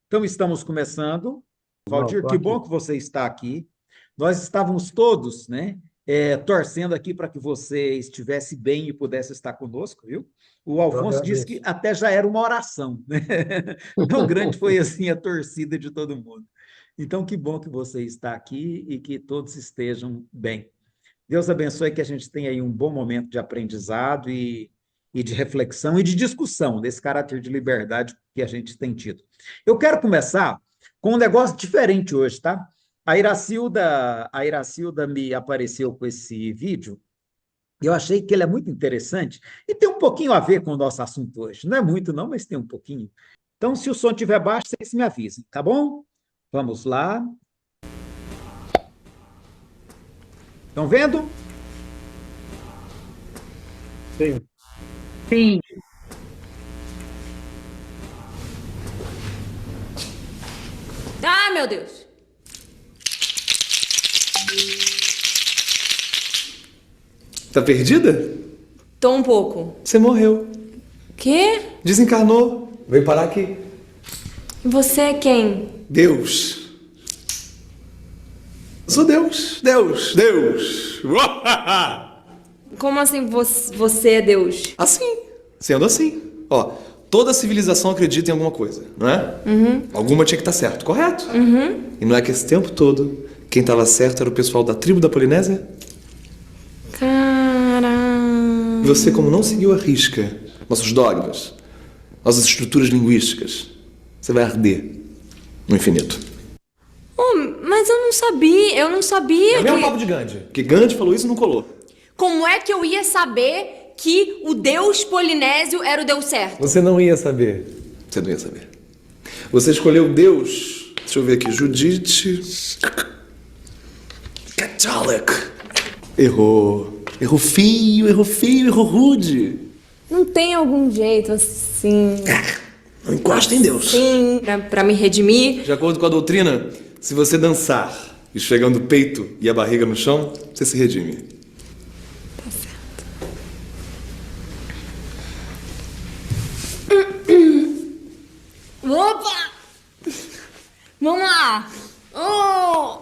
Então, estamos começando. Não, Valdir, estou que bom aqui. que você está aqui. Nós estávamos todos, né, torcendo aqui para que você estivesse bem e pudesse estar conosco, viu? O Eu Alfonso disse que agradeço. até já era uma oração, né? Tão grande foi assim a torcida de todo mundo. Então, que bom que você está aqui e que todos estejam bem. Deus abençoe que a gente tenha aí um bom momento de aprendizado e de reflexão e de discussão desse caráter de liberdade que a gente tem tido. Eu quero começar com um negócio diferente hoje, tá? A Iracilda me apareceu com esse vídeo e eu achei que ele é muito interessante e tem um pouquinho a ver com o nosso assunto hoje. Não é muito, não, mas tem um pouquinho. Então, se o som estiver baixo, vocês me avisem, tá bom? Vamos lá. Estão vendo? Sim. Sim. Ah, meu Deus! Tá perdida? Tô um pouco. Você morreu. Quê? Desencarnou. Veio parar aqui. E você é quem? Deus. Eu sou Deus. Deus. Deus. Como assim você é Deus? Assim. Sendo assim. Ó, toda civilização acredita em alguma coisa, não é? Alguma tinha que estar certo, correto? E não é que esse tempo todo quem estava certo era o pessoal da tribo da Polinésia? Caramba. E você, como não seguiu a risca nossos dogmas, nossas estruturas linguísticas, você vai arder no infinito. Oh, mas eu não sabia É o mesmo que... papo de Gandhi. Que Gandhi falou isso e não colou. Como é que eu ia saber que o Deus polinésio era o Deus certo? Você não ia saber. Você não ia saber. Você escolheu Deus. Deixa eu ver aqui. Judite. Catholic. Errou. Errou feio, errou feio, errou rude. Não tem algum jeito assim... Não encosta em Deus. Sim, pra me redimir? De acordo com a doutrina, se você dançar esfregando o peito e a barriga no chão, você se redime. Tá certo. Opa! Vamos lá! Oh!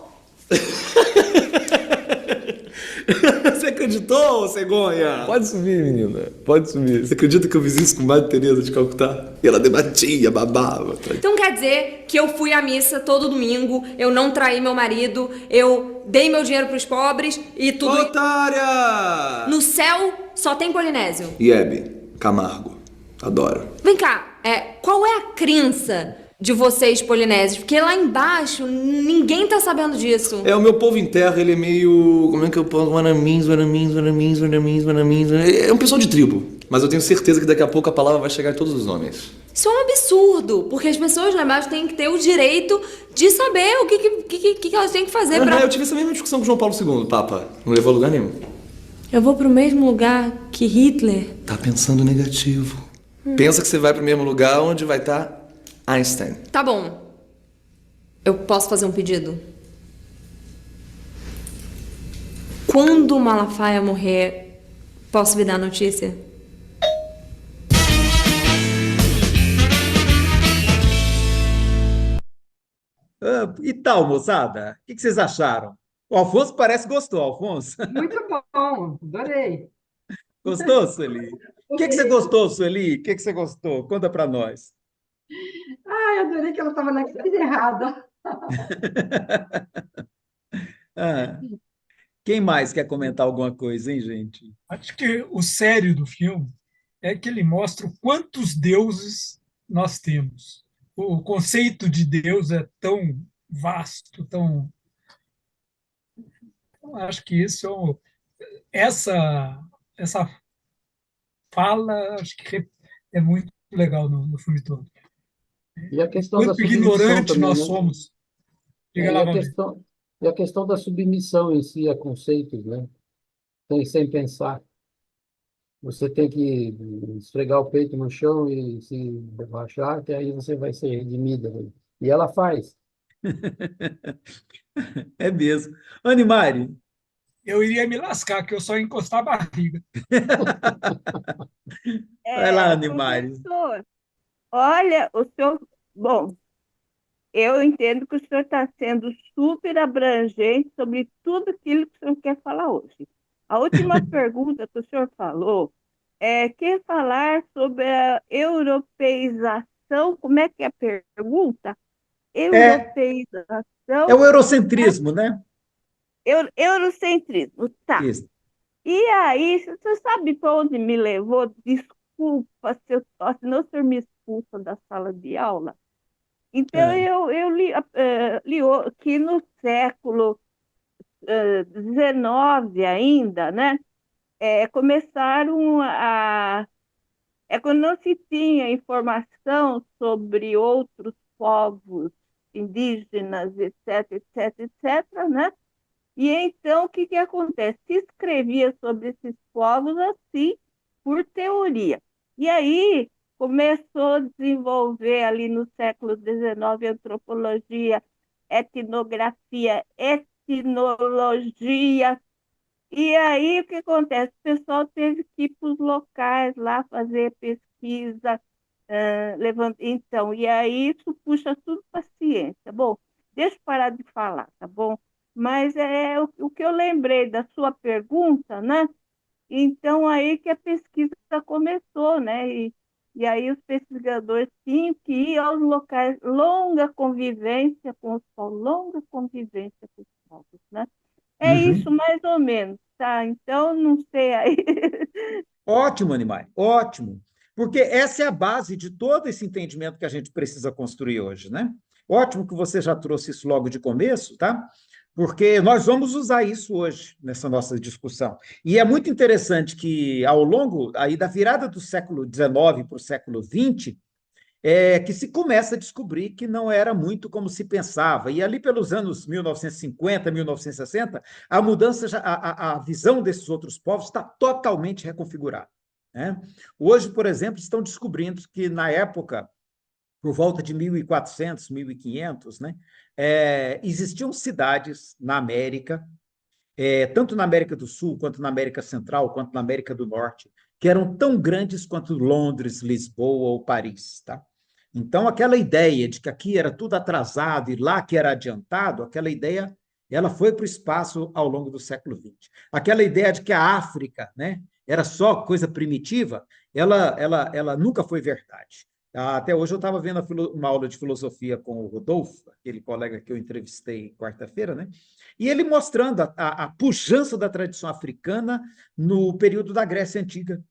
Você acreditou, cegonha? Pode subir, menina. Pode subir. Você acredita que eu fiz isso com Madre Teresa de Calcutá? E ela debatia, babava. Então quer dizer que eu fui à missa todo domingo, eu não traí meu marido, eu dei meu dinheiro pros pobres e tudo... Otária! No céu só tem polinésio. Iebe, Camargo. Adoro. Vem cá, qual é a crença de vocês polinésios? Porque lá embaixo ninguém tá sabendo disso. É, o meu povo em terra, ele é meio... Como é que eu posso... Wanamins. É um pessoal de tribo. Mas eu tenho certeza que daqui a pouco a palavra vai chegar em todos os homens. Isso é um absurdo, porque as pessoas lá embaixo têm que ter o direito de saber o que elas têm que fazer pra... Eu tive essa mesma discussão com João Paulo II, Papa. Não levou a lugar nenhum. Eu vou pro mesmo lugar que Hitler. Tá pensando negativo. Pensa que você vai pro mesmo lugar onde vai estar Einstein. Tá bom. Eu posso fazer um pedido? Quando o Malafaia morrer, posso me dar a notícia? E tal, moçada? O que vocês acharam? O Alfonso parece que gostou, Alfonso. Muito bom, adorei. Gostou, Sueli? O que você gostou, Sueli? O que você gostou? Conta para nós. Ai, adorei que ela estava na coisa errada. Ah, quem mais quer comentar alguma coisa, hein, gente? Acho que o sério do filme é que ele mostra quantos deuses nós temos. O conceito de Deus é tão vasto, tão. Acho que essa fala, acho que é muito legal no filme todo. E a questão da Quanto submissão ignorante também, nós né? somos. Diga É, lá, Valdir. e a questão da submissão em si a conceitos, né? Sem pensar. Você tem que esfregar o peito no chão e se baixar, que aí você vai ser redimida, né? E ela faz. É mesmo. Animari, Eu iria me lascar, que eu só ia encostar a barriga. vai lá, Animari. Professor, olha, o senhor. Bom, eu entendo que o senhor está sendo super abrangente sobre tudo aquilo que o senhor quer falar hoje. A última pergunta que o senhor falou quer falar sobre a europeização. Como é que é a pergunta? É, é Europeização, o eurocentrismo, né? eurocentrismo, tá. Isso. E aí, você sabe para onde me levou? Desculpa, senão o senhor me expulsa da sala de aula. Então, É. eu li que no século XIX ainda, né, começaram a... quando não se tinha informação sobre outros povos indígenas, etc, etc, etc, né? E então, o que que acontece? Se escrevia sobre esses povos assim, por teoria. E aí começou a desenvolver ali no século XIX antropologia, etnografia, etnologia. E aí o que acontece? O pessoal teve que ir para os locais lá fazer pesquisa, então, e aí isso puxa tudo para a ciência. Bom, deixa eu parar de falar, tá bom? Mas é o que eu lembrei da sua pergunta, né? Então, aí que a pesquisa começou, né? E aí os pesquisadores tinham que ir aos locais, longa convivência com os povos, longa convivência com os povos, né? É isso, Uhum. mais ou menos, tá? Então, não sei aí. Ótimo, Animai, ótimo. Porque essa é a base de todo esse entendimento que a gente precisa construir hoje, né? Ótimo que você já trouxe isso logo de começo, tá? Porque nós vamos usar isso hoje nessa nossa discussão. E é muito interessante que, ao longo aí da virada do século XIX para o século XX, que se começa a descobrir que não era muito como se pensava. E ali pelos anos 1950, 1960, a mudança, a visão desses outros povos está totalmente reconfigurada, né? Hoje, por exemplo, estão descobrindo que na época, por volta de 1400, 1500, né, existiam cidades na América, tanto na América do Sul, quanto na América Central, quanto na América do Norte, que eram tão grandes quanto Londres, Lisboa ou Paris, tá? Então, aquela ideia de que aqui era tudo atrasado e lá que era adiantado, aquela ideia, ela foi para o espaço ao longo do século XX. Aquela ideia de que a África, né, era só coisa primitiva, ela nunca foi verdade. Até hoje eu estava vendo uma aula de filosofia com o Rodolfo, aquele colega que eu entrevistei quarta-feira, né? E ele mostrando a pujança da tradição africana no período da Grécia Antiga.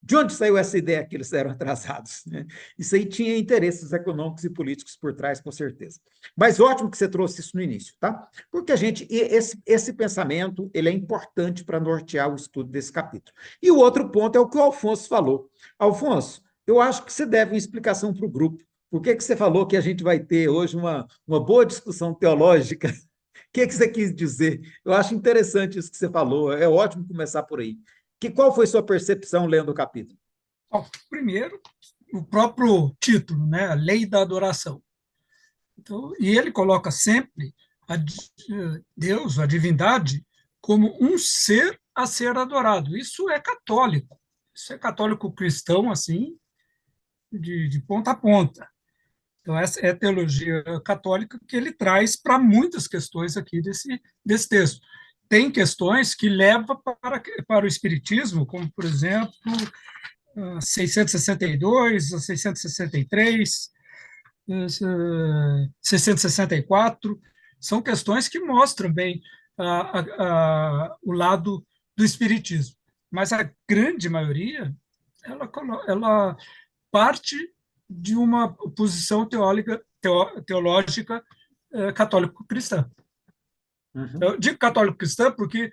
De onde saiu essa ideia que eles eram atrasados, né? Isso aí tinha interesses econômicos e políticos por trás, com certeza. Mas ótimo que você trouxe isso no início, tá? Porque esse pensamento ele é importante para nortear o estudo desse capítulo. E o outro ponto é o que o Alfonso falou. Alfonso, eu acho que você deve uma explicação para o grupo. Por que você falou que a gente vai ter hoje uma boa discussão teológica? O que você quis dizer? Eu acho interessante isso que você falou. É ótimo começar por aí. Qual foi sua percepção lendo o capítulo? Bom, primeiro, o próprio título, né? A Lei da Adoração. Então, e ele coloca sempre Deus, a divindade, como um ser a ser adorado. Isso é católico. Isso é católico cristão, assim, de ponta a ponta. Então, essa é a teologia católica que ele traz para muitas questões aqui desse texto. Tem questões que levam para o Espiritismo, como, por exemplo, 662, 663, 664, são questões que mostram bem o lado do Espiritismo. Mas a grande maioria, ela parte de uma posição teológica católico-cristã. Uhum. Eu digo católico-cristã porque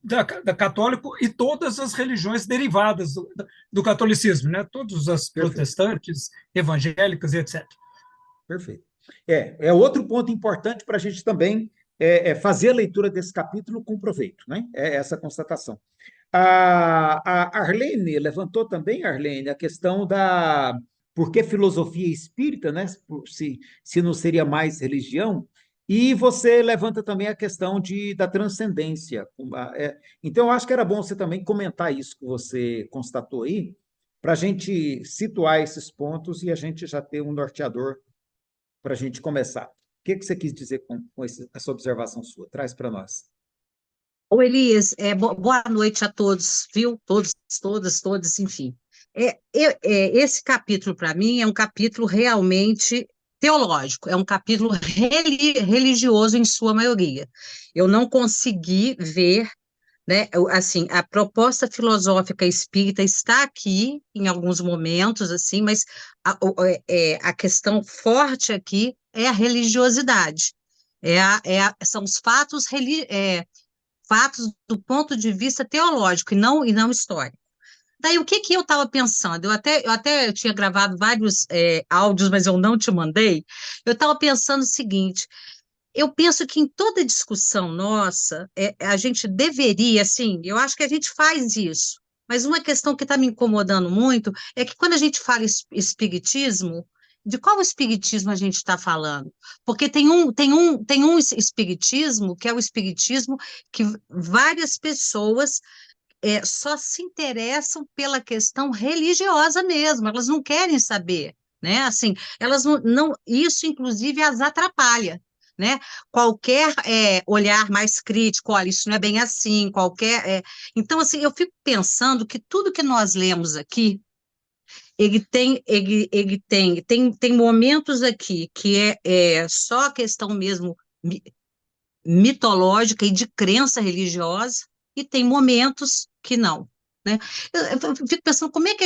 da católico e todas as religiões derivadas do catolicismo, né? Todas as Perfeito. protestantes, evangélicas e etc. Perfeito. Outro ponto importante para a gente também fazer a leitura desse capítulo com proveito, né? É essa constatação. A Arlene levantou também, Arlene, a questão da por que filosofia espírita, né? Se não seria mais religião, e você levanta também a questão da transcendência. Então, eu acho que era bom você também comentar isso que você constatou aí, para a gente situar esses pontos e a gente já ter um norteador para a gente começar. O que você quis dizer com essa observação sua? Traz para nós. Ô, Elias, boa noite a todos, viu? Todos, todas, todos, enfim. Esse capítulo, para mim, é um capítulo realmente teológico, é um capítulo religioso em sua maioria. Eu não consegui ver, né, assim, a proposta filosófica espírita está aqui em alguns momentos, assim, mas a questão forte aqui é a religiosidade. São os fatos do ponto de vista teológico e não histórico. Daí, o que eu estava pensando? Eu tinha gravado vários áudios, mas eu não te mandei. Eu estava pensando o seguinte: eu penso que em toda discussão nossa, a gente deveria, assim, eu acho que a gente faz isso, mas uma questão que está me incomodando muito é que quando a gente fala espiritismo, de qual espiritismo a gente está falando? Porque tem um espiritismo que é o espiritismo que várias pessoas só se interessam pela questão religiosa mesmo, elas não querem saber, né? Assim, elas isso inclusive as atrapalha, né? Qualquer olhar mais crítico, olha, isso não é bem assim, então, assim, eu fico pensando que tudo que nós lemos aqui, tem momentos aqui que é só questão mesmo mitológica e de crença religiosa, e tem momentos que não, né? Eu fico pensando como é que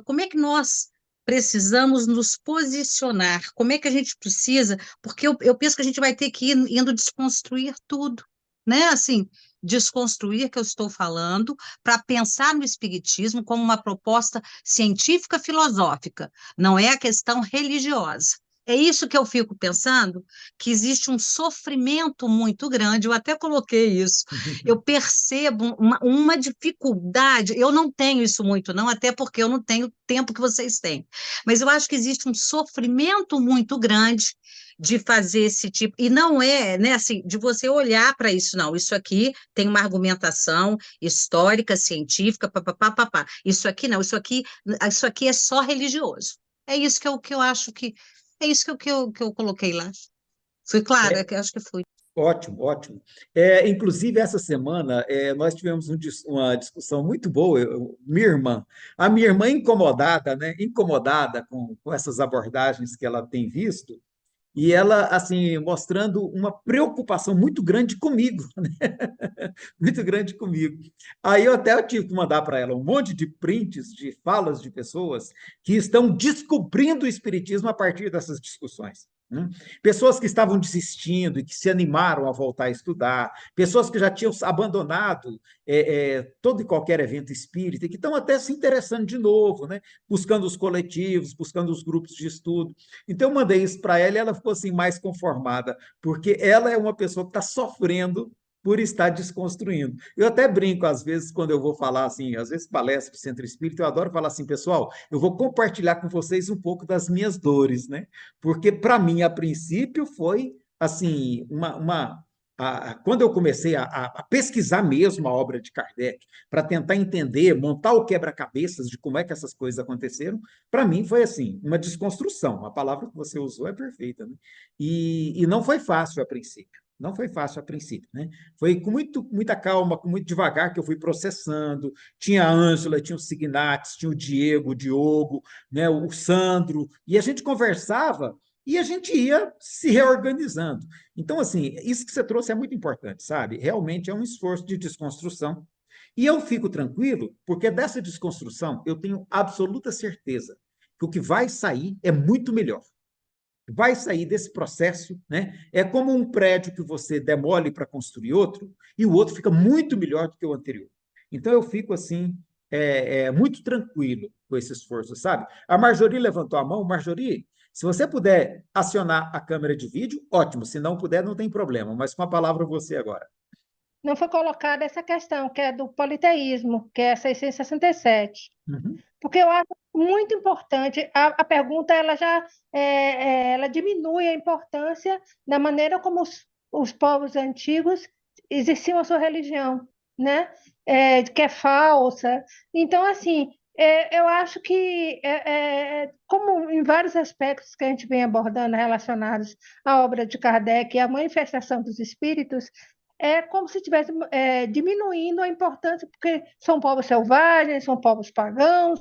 como é que nós precisamos nos posicionar, como é que a gente precisa, porque eu penso que a gente vai ter que ir indo desconstruir tudo, né? Assim, desconstruir que eu estou falando, para pensar no espiritismo como uma proposta científica filosófica, não é a questão religiosa. É isso que eu fico pensando, que existe um sofrimento muito grande, eu até coloquei isso. Eu percebo uma dificuldade, eu não tenho isso muito, não, até porque eu não tenho o tempo que vocês têm, mas eu acho que existe um sofrimento muito grande de fazer esse tipo, e não é, né, assim, de você olhar para isso, não, isso aqui tem uma argumentação histórica, científica, papapá, papá. Isso aqui não, isso aqui é só religioso. É isso que eu acho que é isso que eu coloquei lá. Fui clara, que eu acho que fui. Ótimo, ótimo. Inclusive, essa semana, nós tivemos uma discussão muito boa, a minha irmã incomodada, né? Incomodada com essas abordagens que ela tem visto, e ela, assim, mostrando uma preocupação muito grande comigo, muito grande comigo. Aí eu tive que mandar para ela um monte de prints de falas de pessoas que estão descobrindo o espiritismo a partir dessas discussões, né? Pessoas que estavam desistindo e que se animaram a voltar a estudar, pessoas que já tinham abandonado todo e qualquer evento espírita e que estão até se interessando de novo, né? Buscando os coletivos, buscando os grupos de estudo. Então, eu mandei isso para ela e ela ficou assim, mais conformada, porque ela é uma pessoa que está sofrendo por estar desconstruindo. Eu até brinco, às vezes, quando eu vou falar assim, às vezes palestra de centro espírita, eu adoro falar assim, pessoal, eu vou compartilhar com vocês um pouco das minhas dores, né? Porque, para mim, a princípio, foi assim, quando eu comecei a pesquisar mesmo a obra de Kardec, para tentar entender, montar o quebra-cabeças de como é que essas coisas aconteceram, para mim foi assim, uma desconstrução. A palavra que você usou é perfeita, né? E não foi fácil a princípio. Não foi fácil a princípio, né? Foi com muita calma, com muito devagar que eu fui processando. Tinha a Ângela, tinha o Signatis, tinha o Diogo, né? O Sandro, e a gente conversava e a gente ia se reorganizando. Então, assim, isso que você trouxe é muito importante, sabe? Realmente é um esforço de desconstrução. E eu fico tranquilo, porque dessa desconstrução eu tenho absoluta certeza que o que vai sair é muito melhor. Vai sair desse processo, né? É como um prédio que você demole para construir outro, e o outro fica muito melhor do que o anterior. Então eu fico assim, muito tranquilo com esse esforço, sabe? A Marjorie levantou a mão. Marjorie, se você puder acionar a câmera de vídeo, ótimo. Se não puder, não tem problema. Mas com a palavra você agora. Não foi colocada essa questão, que é do politeísmo, que é 667. Uhum. Porque eu acho muito importante, a pergunta ela já ela diminui a importância da maneira como os povos antigos exerciam a sua religião, né? Que é falsa. Então, assim, Eu acho que, como em vários aspectos que a gente vem abordando relacionados à obra de Kardec e à manifestação dos espíritos, é como se estivesse diminuindo a importância, porque são povos selvagens, são povos pagãos,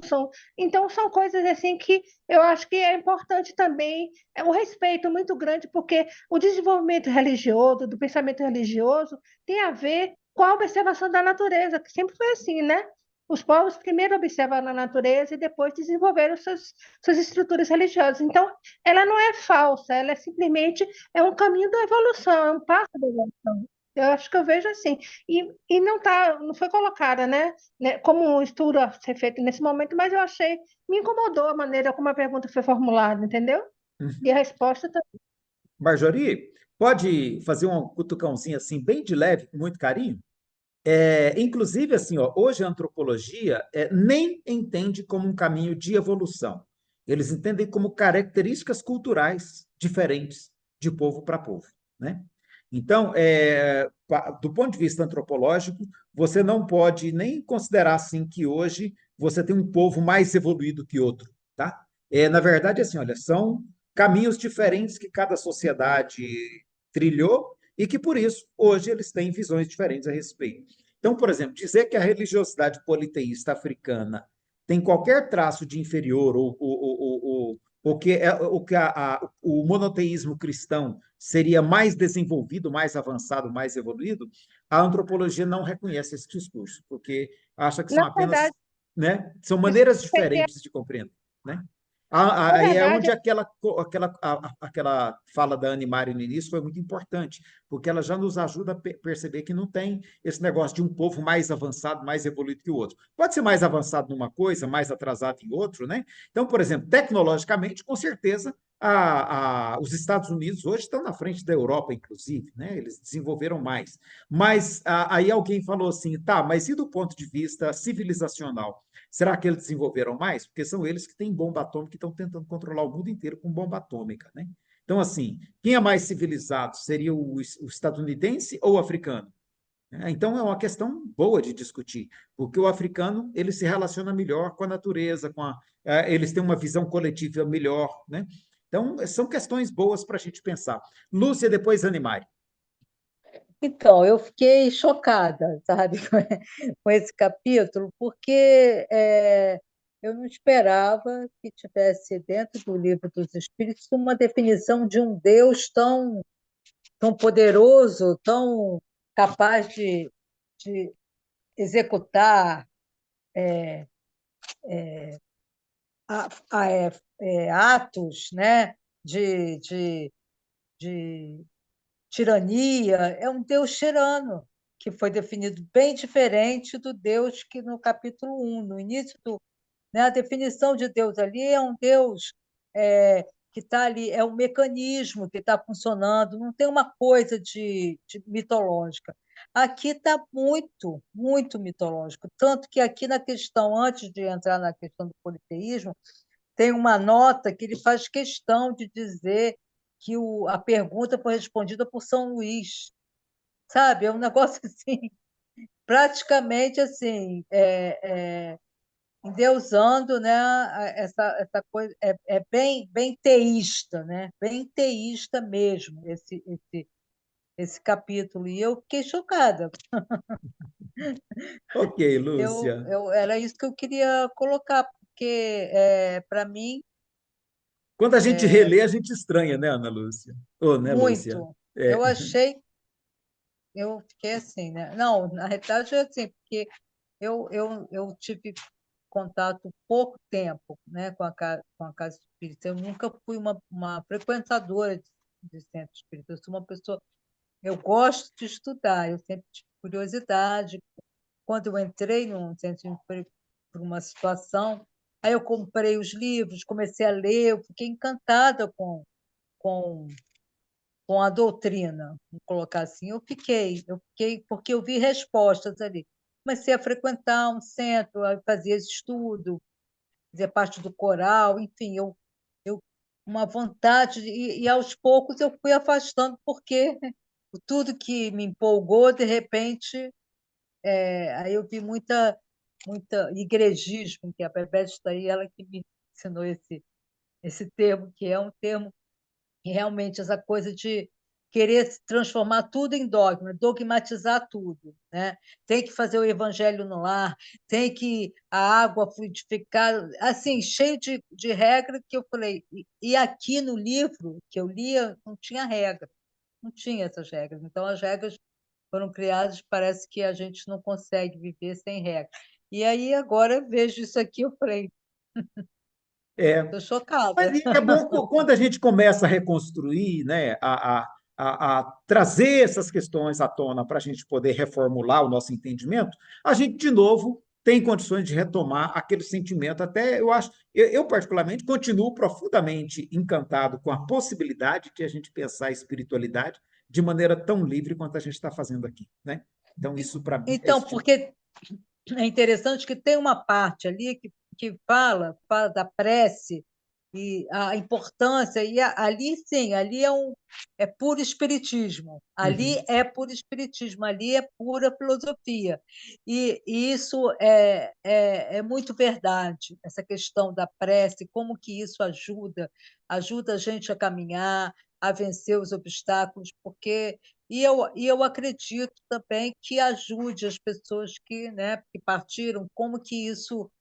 então são coisas assim que eu acho que é importante também, um respeito muito grande, porque o desenvolvimento religioso, do pensamento religioso, tem a ver com a observação da natureza, que sempre foi assim, né? Os povos primeiro observaram a natureza e depois desenvolveram suas estruturas religiosas. Então, ela não é falsa, ela é simplesmente um caminho da evolução, é um passo da evolução. Eu acho que eu vejo assim. E não foi colocada, né, como um estudo a ser feito nesse momento, mas eu achei, me incomodou a maneira como a pergunta foi formulada, entendeu? E a resposta também. Marjorie, pode fazer um cutucãozinho assim, bem de leve, com muito carinho? Inclusive, assim, ó, hoje a antropologia nem entende como um caminho de evolução. Eles entendem como características culturais diferentes de povo para povo, né? Então, do ponto de vista antropológico, você não pode nem considerar assim que hoje você tem um povo mais evoluído que outro, tá? Na verdade, assim, olha, são caminhos diferentes que cada sociedade trilhou e que, por isso, hoje eles têm visões diferentes a respeito. Então, por exemplo, dizer que a religiosidade politeísta africana tem qualquer traço de inferior ou que o monoteísmo cristão seria mais desenvolvido, mais avançado, mais evoluído, a antropologia não reconhece esse discurso, porque acha que Na são apenas, verdade, né, são desculpa, maneiras diferentes de compreender, né? na Aí é verdade, onde aquela fala da Anne Mário no início foi muito importante, porque ela já nos ajuda a perceber que não tem esse negócio de um povo mais avançado, mais evoluído que o outro. Pode ser mais avançado numa coisa, mais atrasado em outro, né? Então, por exemplo, tecnologicamente, com certeza, os Estados Unidos hoje estão na frente da Europa, inclusive, né? Eles desenvolveram mais. Mas aí alguém falou assim, tá, mas e do ponto de vista civilizacional? Será que eles desenvolveram mais? Porque são eles que têm bomba atômica e estão tentando controlar o mundo inteiro com bomba atômica, né? Então, assim, quem é mais civilizado seria o estadunidense ou o africano? Então, é uma questão boa de discutir, porque o africano ele se relaciona melhor com a natureza, eles têm uma visão coletiva melhor, né? Então, são questões boas para a gente pensar. Lúcia, depois Animari. Então, eu fiquei chocada, sabe, com esse capítulo, porque eu não esperava que tivesse dentro do Livro dos Espíritos uma definição de um Deus tão poderoso, tão capaz de executar a- a- atos, né, de tirania. É um Deus tirano, que foi definido bem diferente do Deus que no capítulo 1, no início né, a definição de Deus ali é um Deus que está ali, é um mecanismo que está funcionando, não tem uma coisa de mitológica. Aqui está muito, muito mitológico, tanto que aqui na questão, antes de entrar na questão do politeísmo, tem uma nota que ele faz questão de dizer que a pergunta foi respondida por São Luís, sabe? É um negócio assim, praticamente assim, endeusando, né? Essa coisa é bem teísta, né? Bem teísta mesmo esse capítulo. E eu fiquei chocada. Ok, Lúcia. Era isso que eu queria colocar, porque para mim Quando a gente relê, a gente estranha, né, Ana Lúcia? Ou, né, Lúcia? muito. É. Eu achei, eu fiquei assim, né? Não, na realidade é assim, porque eu tive contato pouco tempo, né, com a casa espírita. Eu nunca fui uma frequentadora de centro espírita. Eu sou uma pessoa, eu gosto de estudar, eu sempre tive curiosidade. Quando eu entrei num centro espírita por uma situação, aí eu comprei os livros, comecei a ler, eu fiquei encantada com com a doutrina, vamos colocar assim. Eu fiquei porque eu vi respostas ali. Comecei a frequentar um centro, a fazer esse estudo, fazer parte do coral, enfim, eu uma vontade, e aos poucos eu fui afastando, porque tudo que me empolgou, de repente, aí eu vi muita. muita igrejismo, que a Bebete está aí, ela que me ensinou esse termo, que é um termo que realmente essa coisa de querer transformar tudo em dogma, dogmatizar tudo, né? Tem que fazer o evangelho no lar, tem que a água fluidificar, assim, cheio de regra que eu falei. E aqui no livro que eu lia, não tinha regra, não tinha essas regras. Então, as regras foram criadas, parece que a gente não consegue viver sem regra. E aí, agora, eu vejo isso aqui, eu falei, É, estou chocada. mas é bom quando a gente começa a reconstruir, né, a trazer essas questões à tona para a gente poder reformular o nosso entendimento, a gente, de novo, tem condições de retomar aquele sentimento. Até eu acho, eu particularmente continuo profundamente encantado com a possibilidade de a gente pensar a espiritualidade de maneira tão livre quanto a gente está fazendo aqui, né? Então, isso para mim é Então, porque é interessante que tem uma parte ali que fala da prece e a importância, e ali sim, ali é puro espiritismo, ali é puro espiritismo, ali é pura filosofia. E isso é muito verdade, essa questão da prece, como que isso ajuda a gente a caminhar, a vencer os obstáculos, porque eu acredito também que ajude as pessoas né, que partiram, como que isso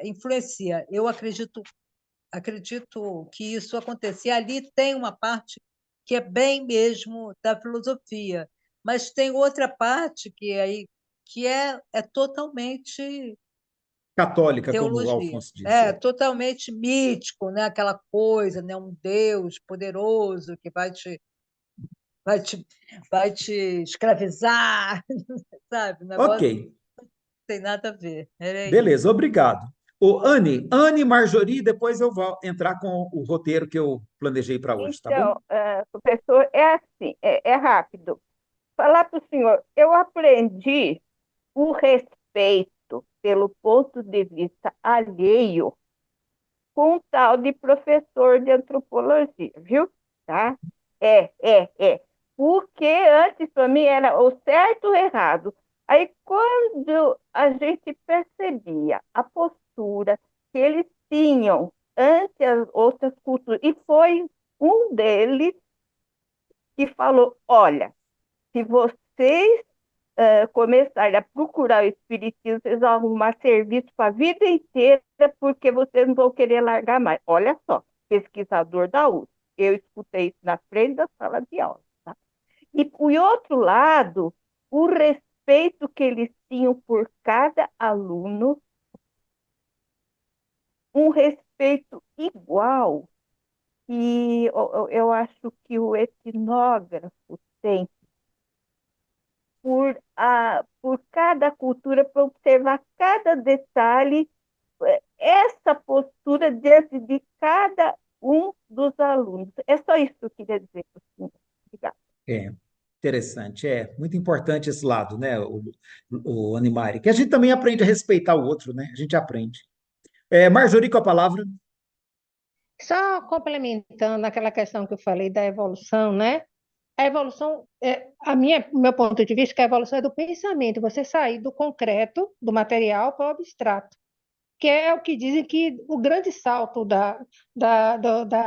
influencia. Eu acredito que isso acontecia. Ali tem uma parte que é bem mesmo da filosofia, mas tem outra parte que é totalmente católica, como o teologia, Alfonso disse. totalmente mítico, né? Aquela coisa, né? Um Deus poderoso que vai te, vai te escravizar, sabe? O Ok, negócio não tem nada a ver. Era isso. beleza, obrigado. O Anne Marjorie, depois eu vou entrar com o roteiro que eu planejei para hoje, tá bom? Então, professor, é assim, é rápido. Falar para o senhor, eu aprendi o respeito pelo ponto de vista alheio com um tal de professor de antropologia, viu? Tá? É. Porque antes, para mim, era o certo ou o errado. Aí, quando a gente percebia a postura que eles tinham ante as outras culturas, e foi um deles que falou: olha, se vocês começarem a procurar o espiritismo, vocês vão arrumar serviço para a vida inteira, porque vocês não vão querer largar mais. Olha só, pesquisador da USP. Eu escutei isso na frente da sala de aula. Tá? E, por outro lado, o respeito que eles tinham por cada aluno, um respeito igual. E eu acho que o etnógrafo tem por cada cultura, para observar cada detalhe, essa postura diante de cada um dos alunos. É só isso que eu queria dizer para o senhor. Obrigada. É, interessante, é muito importante esse lado, né, o Animari, que a gente também aprende a respeitar o outro, né? A gente aprende. Marjorie, com a palavra. Só complementando aquela questão que eu falei da evolução, né? A evolução, meu ponto de vista, que a evolução é do pensamento, você sair do concreto, do material, para o abstrato, que é o que dizem que o grande salto da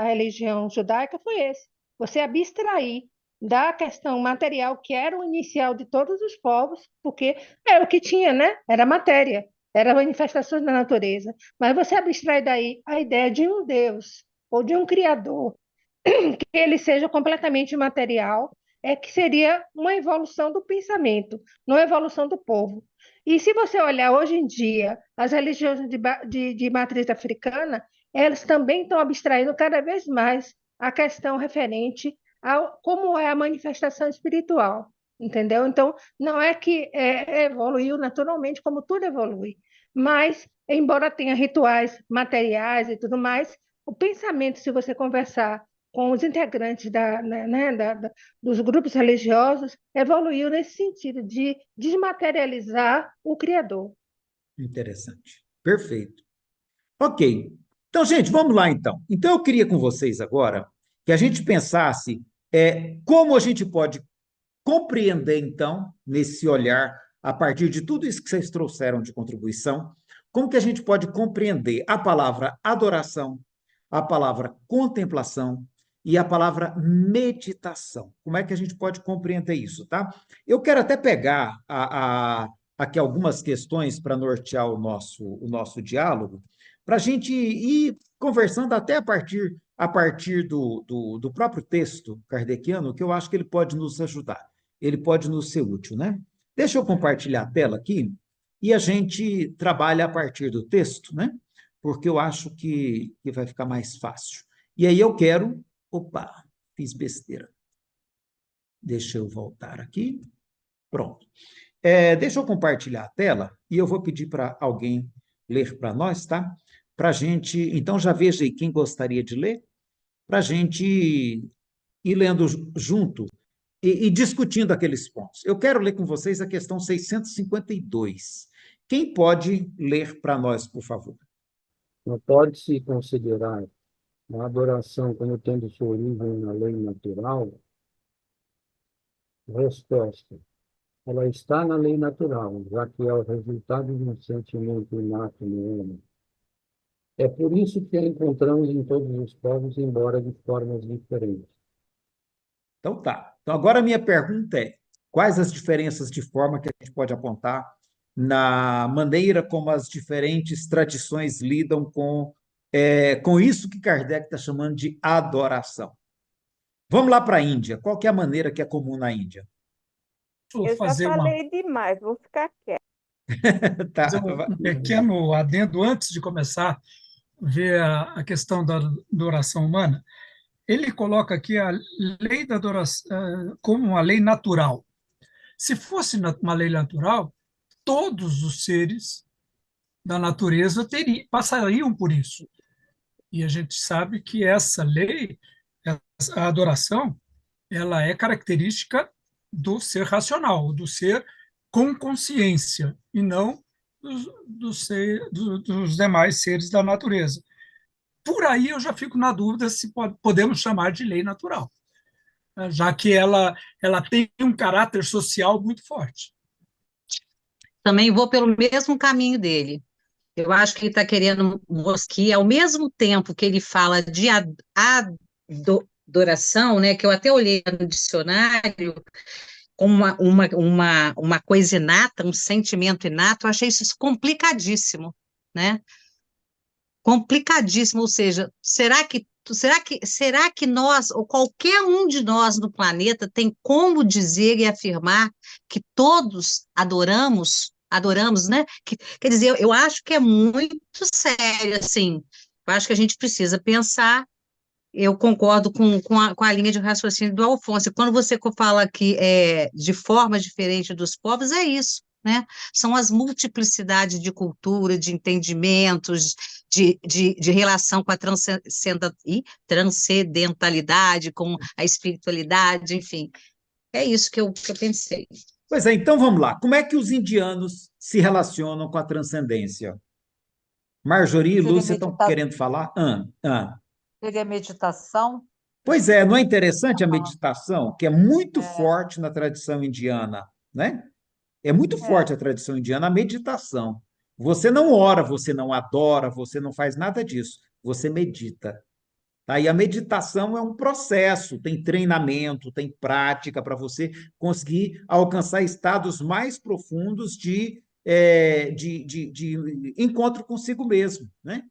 religião judaica foi esse, você abstrair da questão material, que era o inicial de todos os povos, porque era o que tinha, né? Era matéria, era manifestações da natureza, mas você abstrai daí a ideia de um Deus ou de um Criador, que ele seja completamente material, que seria uma evolução do pensamento, não uma evolução do povo. E se você olhar hoje em dia, as religiões de matriz africana, elas também estão abstraindo cada vez mais a questão referente a como é a manifestação espiritual, entendeu? Então, não é que evoluiu naturalmente, como tudo evolui, mas, embora tenha rituais materiais e tudo mais, o pensamento, se você conversar com os integrantes dos grupos religiosos, evoluiu nesse sentido de desmaterializar o Criador. Interessante. Perfeito. Ok. Então, gente, vamos lá então. Então, eu queria com vocês agora que a gente pensasse como a gente pode compreender, então, nesse olhar a partir de tudo isso que vocês trouxeram de contribuição, como que a gente pode compreender a palavra adoração, a palavra contemplação e a palavra meditação. Como é que a gente pode compreender isso, tá? Eu quero até pegar aqui algumas questões para nortear o nosso diálogo, para a gente ir conversando até a partir do próprio texto kardeciano, que eu acho que ele pode nos ajudar, ele pode nos ser útil, né? Deixa eu compartilhar a tela aqui e a gente trabalha a partir do texto, né? Porque eu acho que vai ficar mais fácil. E aí eu quero... Opa, fiz besteira. Deixa eu voltar aqui. Pronto. Deixa eu compartilhar a tela e eu vou pedir para alguém ler para nós, tá? Para a gente... Então, já veja aí quem gostaria de ler, para a gente ir lendo junto e discutindo aqueles pontos. Eu quero ler com vocês a questão 652. Quem pode ler para nós, por favor? Não pode-se considerar a adoração como tendo sua origem na lei natural? Resposta: ela está na lei natural, já que é o resultado de um sentimento inato no homem. É por isso que a encontramos em todos os povos, embora de formas diferentes. Então tá. Então agora a minha pergunta é: quais as diferenças de forma que a gente pode apontar na maneira como as diferentes tradições lidam com isso que Kardec está chamando de adoração? Vamos lá para a Índia. Qual que é a maneira que é comum na Índia? Vou Eu já fazer falei demais, vou ficar quieta. Tá. um pequeno adendo antes de começar a ver a questão da adoração humana. Ele coloca aqui a lei da adoração como uma lei natural. Se fosse uma lei natural, todos os seres da natureza passariam por isso. E a gente sabe que essa lei, a adoração, ela é característica do ser racional, do ser com consciência, e não dos demais seres da natureza. Por aí eu já fico na dúvida se podemos chamar de lei natural, já que ela tem um caráter social muito forte. Também vou pelo mesmo caminho dele. Eu acho que ele está querendo mostrar que, ao mesmo tempo que ele fala de adoração, né, que eu até olhei no dicionário, como uma coisa inata, um sentimento inato, eu achei isso complicadíssimo, né? Complicadíssimo, ou seja, será que nós, ou qualquer um de nós no planeta, tem como dizer e afirmar que todos adoramos, né? Quer dizer, eu acho que é muito sério, assim, eu acho que a gente precisa pensar. Eu concordo com a linha de raciocínio do Alfonso. Quando você fala que de forma diferente dos povos, é isso, né? São as multiplicidades de cultura, de entendimentos, de relação com a transcendentalidade, com a espiritualidade, enfim. É isso que eu pensei. Pois é, então vamos lá. Como é que os indianos se relacionam com a transcendência? Marjorie e Seria Lúcia estão querendo falar? Seria meditação? Pois é, não é interessante a meditação, que é muito É, forte na tradição indiana, né? É muito forte é. a tradição indiana, a meditação. Você não ora, você não adora, você não faz nada disso. Você medita. Tá? E a meditação é um processo, tem treinamento, tem prática para você conseguir alcançar estados mais profundos de encontro consigo mesmo, né?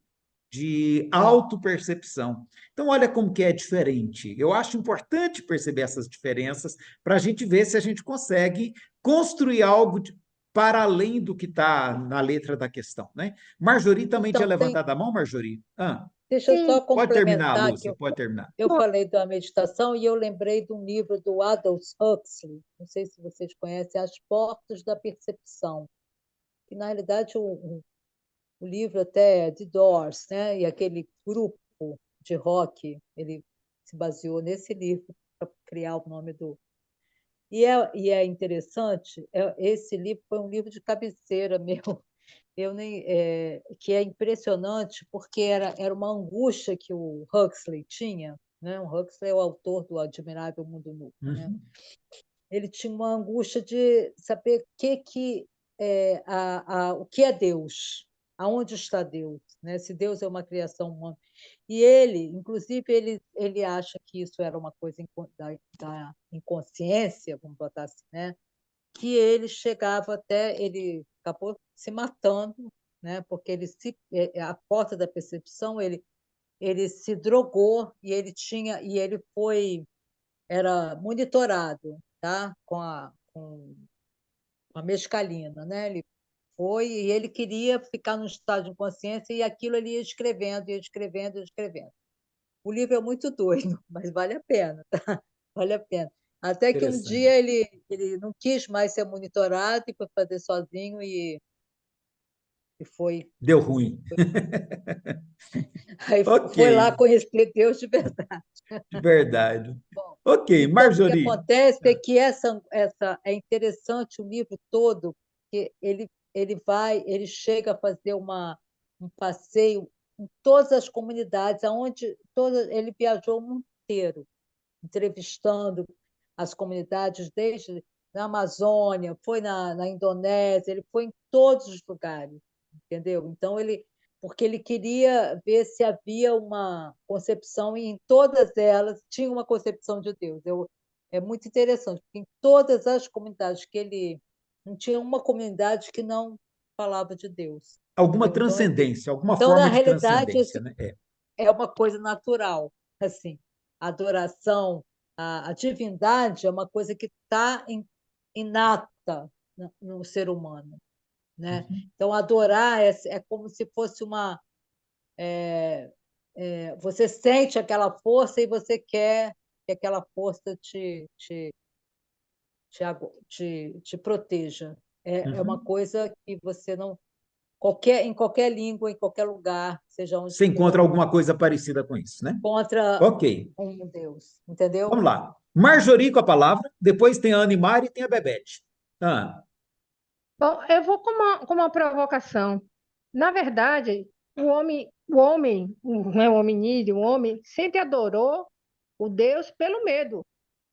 De autopercepção. Então, olha como que é diferente. Eu acho importante perceber essas diferenças para a gente ver se a gente consegue construir algo para além do que está na letra da questão, né? Marjorie também tinha Então, levantado a mão, Marjorie? deixa eu só Pode terminar, complementar que Lúcia, pode terminar. eu falei da meditação e eu lembrei de um livro do Aldous Huxley, não sei se vocês conhecem, As Portas da Percepção, que na realidade o livro até é de Doors, né? E aquele grupo de rock, ele se baseou nesse livro para criar o nome do... E é interessante, esse livro foi um livro de cabeceira meu, que é impressionante, porque era uma angústia que o Huxley tinha, né? O Huxley é o autor do Admirável Mundo Novo, né? ele tinha uma angústia de saber o que é Deus, aonde está Deus, né? Se Deus é uma criação humana. E ele, inclusive, ele acha que isso era uma coisa da inconsciência, vamos botar assim, né? Que ele chegava até, ele acabou se matando, né? Porque a porta da percepção, ele se drogou e ele era monitorado, tá? Com a mescalina, né? Ele foi e ele queria ficar num estado de inconsciência e aquilo ele ia escrevendo, ia escrevendo, ia escrevendo. O livro é muito doido, mas vale a pena, tá? Vale a pena. Até que um dia Interessante. ele não quis mais ser monitorado e foi fazer sozinho e foi. Deu ruim. Aí Ok, foi lá conhecer Deus de verdade. de verdade. Bom, Ok, então, o que Marjorie. acontece é que é interessante o livro todo, que ele chega a fazer um passeio em todas as comunidades, ele viajou o mundo inteiro, entrevistando as comunidades, desde na Amazônia, foi na Indonésia, ele foi em todos os lugares, entendeu? Então, porque ele queria ver se havia uma concepção, e em todas elas tinha uma concepção de Deus. É muito interessante, porque em todas as comunidades não tinha uma comunidade que não falava de Deus, Alguma entendeu? transcendência, alguma Então, na forma de realidade, transcendência, né? É. é uma coisa natural, assim, a adoração, a divindade é uma coisa que está inata no ser humano, né? Então, adorar é como se fosse você sente aquela força e você quer que aquela força te proteja. É uma Uhum. coisa que você não em qualquer língua, em qualquer lugar, seja onde Você encontra for, alguma coisa parecida com isso, né? contra Ok, um Deus, entendeu? vamos lá. Marjorie com a palavra, depois tem a Animar e tem a Bebete. Ah, Bom, eu vou com uma provocação. Na verdade, o hominídeo, o homem sempre adorou o Deus pelo medo.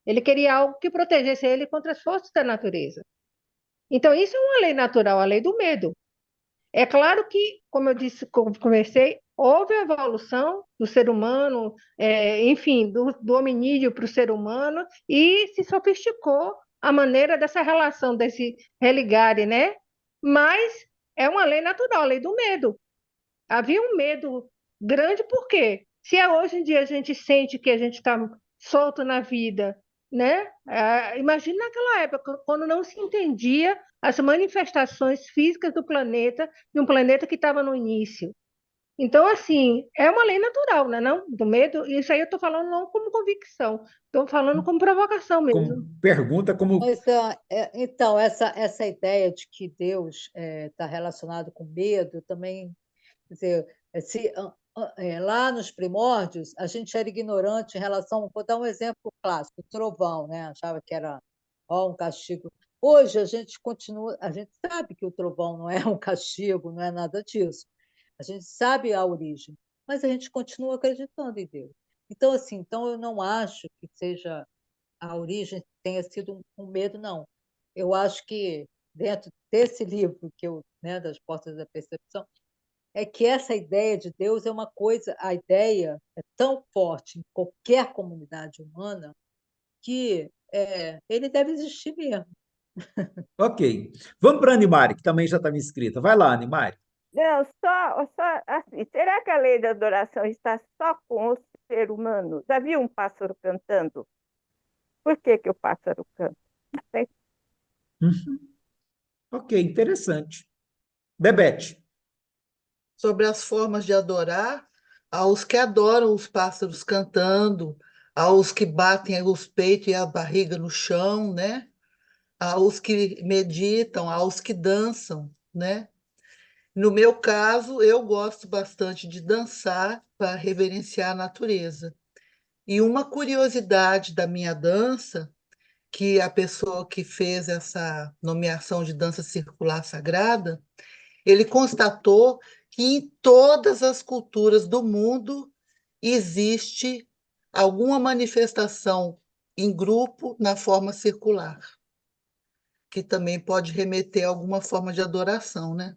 Ele queria algo que protegesse ele contra as forças da natureza. Então, isso é uma lei natural, a lei do medo. É claro que, como eu disse, como conversei, houve a evolução do ser humano, enfim, do hominídeo para o ser humano, e se sofisticou a maneira dessa relação, desse religarem, né? Mas é uma lei natural, a lei do medo. Havia um medo grande, por quê? Se hoje em dia a gente sente que a gente está solto na vida, né? Imagina naquela época, quando não se entendia as manifestações físicas do planeta, de um planeta que estava no início. Então, assim, é uma lei natural, né, não? Do medo. Isso aí eu estou falando não como convicção, estou falando como provocação como mesmo. pergunta, como Mas, então, essa ideia de que Deus está relacionado com medo também, quer dizer, lá nos primórdios, a gente era ignorante em relação. Vou dar um exemplo clássico: o trovão, né? Achava que era um castigo. Hoje a gente sabe que o trovão não é um castigo, não é nada disso. A gente sabe a origem, mas a gente continua acreditando em Deus. Então, assim, eu não acho que seja a origem tenha sido um medo, não. Eu acho que dentro desse livro né, das Portas da Percepção, é que essa ideia de Deus é uma coisa, a ideia é tão forte em qualquer comunidade humana que ele deve existir mesmo. ok. Vamos para a Animari, que também já estava inscrita. Vai lá, Animari. Não, só assim, será que a lei da adoração está só com o ser humano? Já viu um pássaro cantando? Por que o pássaro canta? Não sei. Uhum. Ok, interessante. Bebete. Sobre as formas de adorar, aos que adoram os pássaros cantando, aos que batem os peitos e a barriga no chão, né? Aos que meditam, aos que dançam, né? No meu caso, eu gosto bastante de dançar para reverenciar a natureza. E uma curiosidade da minha dança, que a pessoa que fez essa nomeação de dança circular sagrada, ele constatou que em todas as culturas do mundo existe alguma manifestação em grupo na forma circular, que também pode remeter a alguma forma de adoração, né?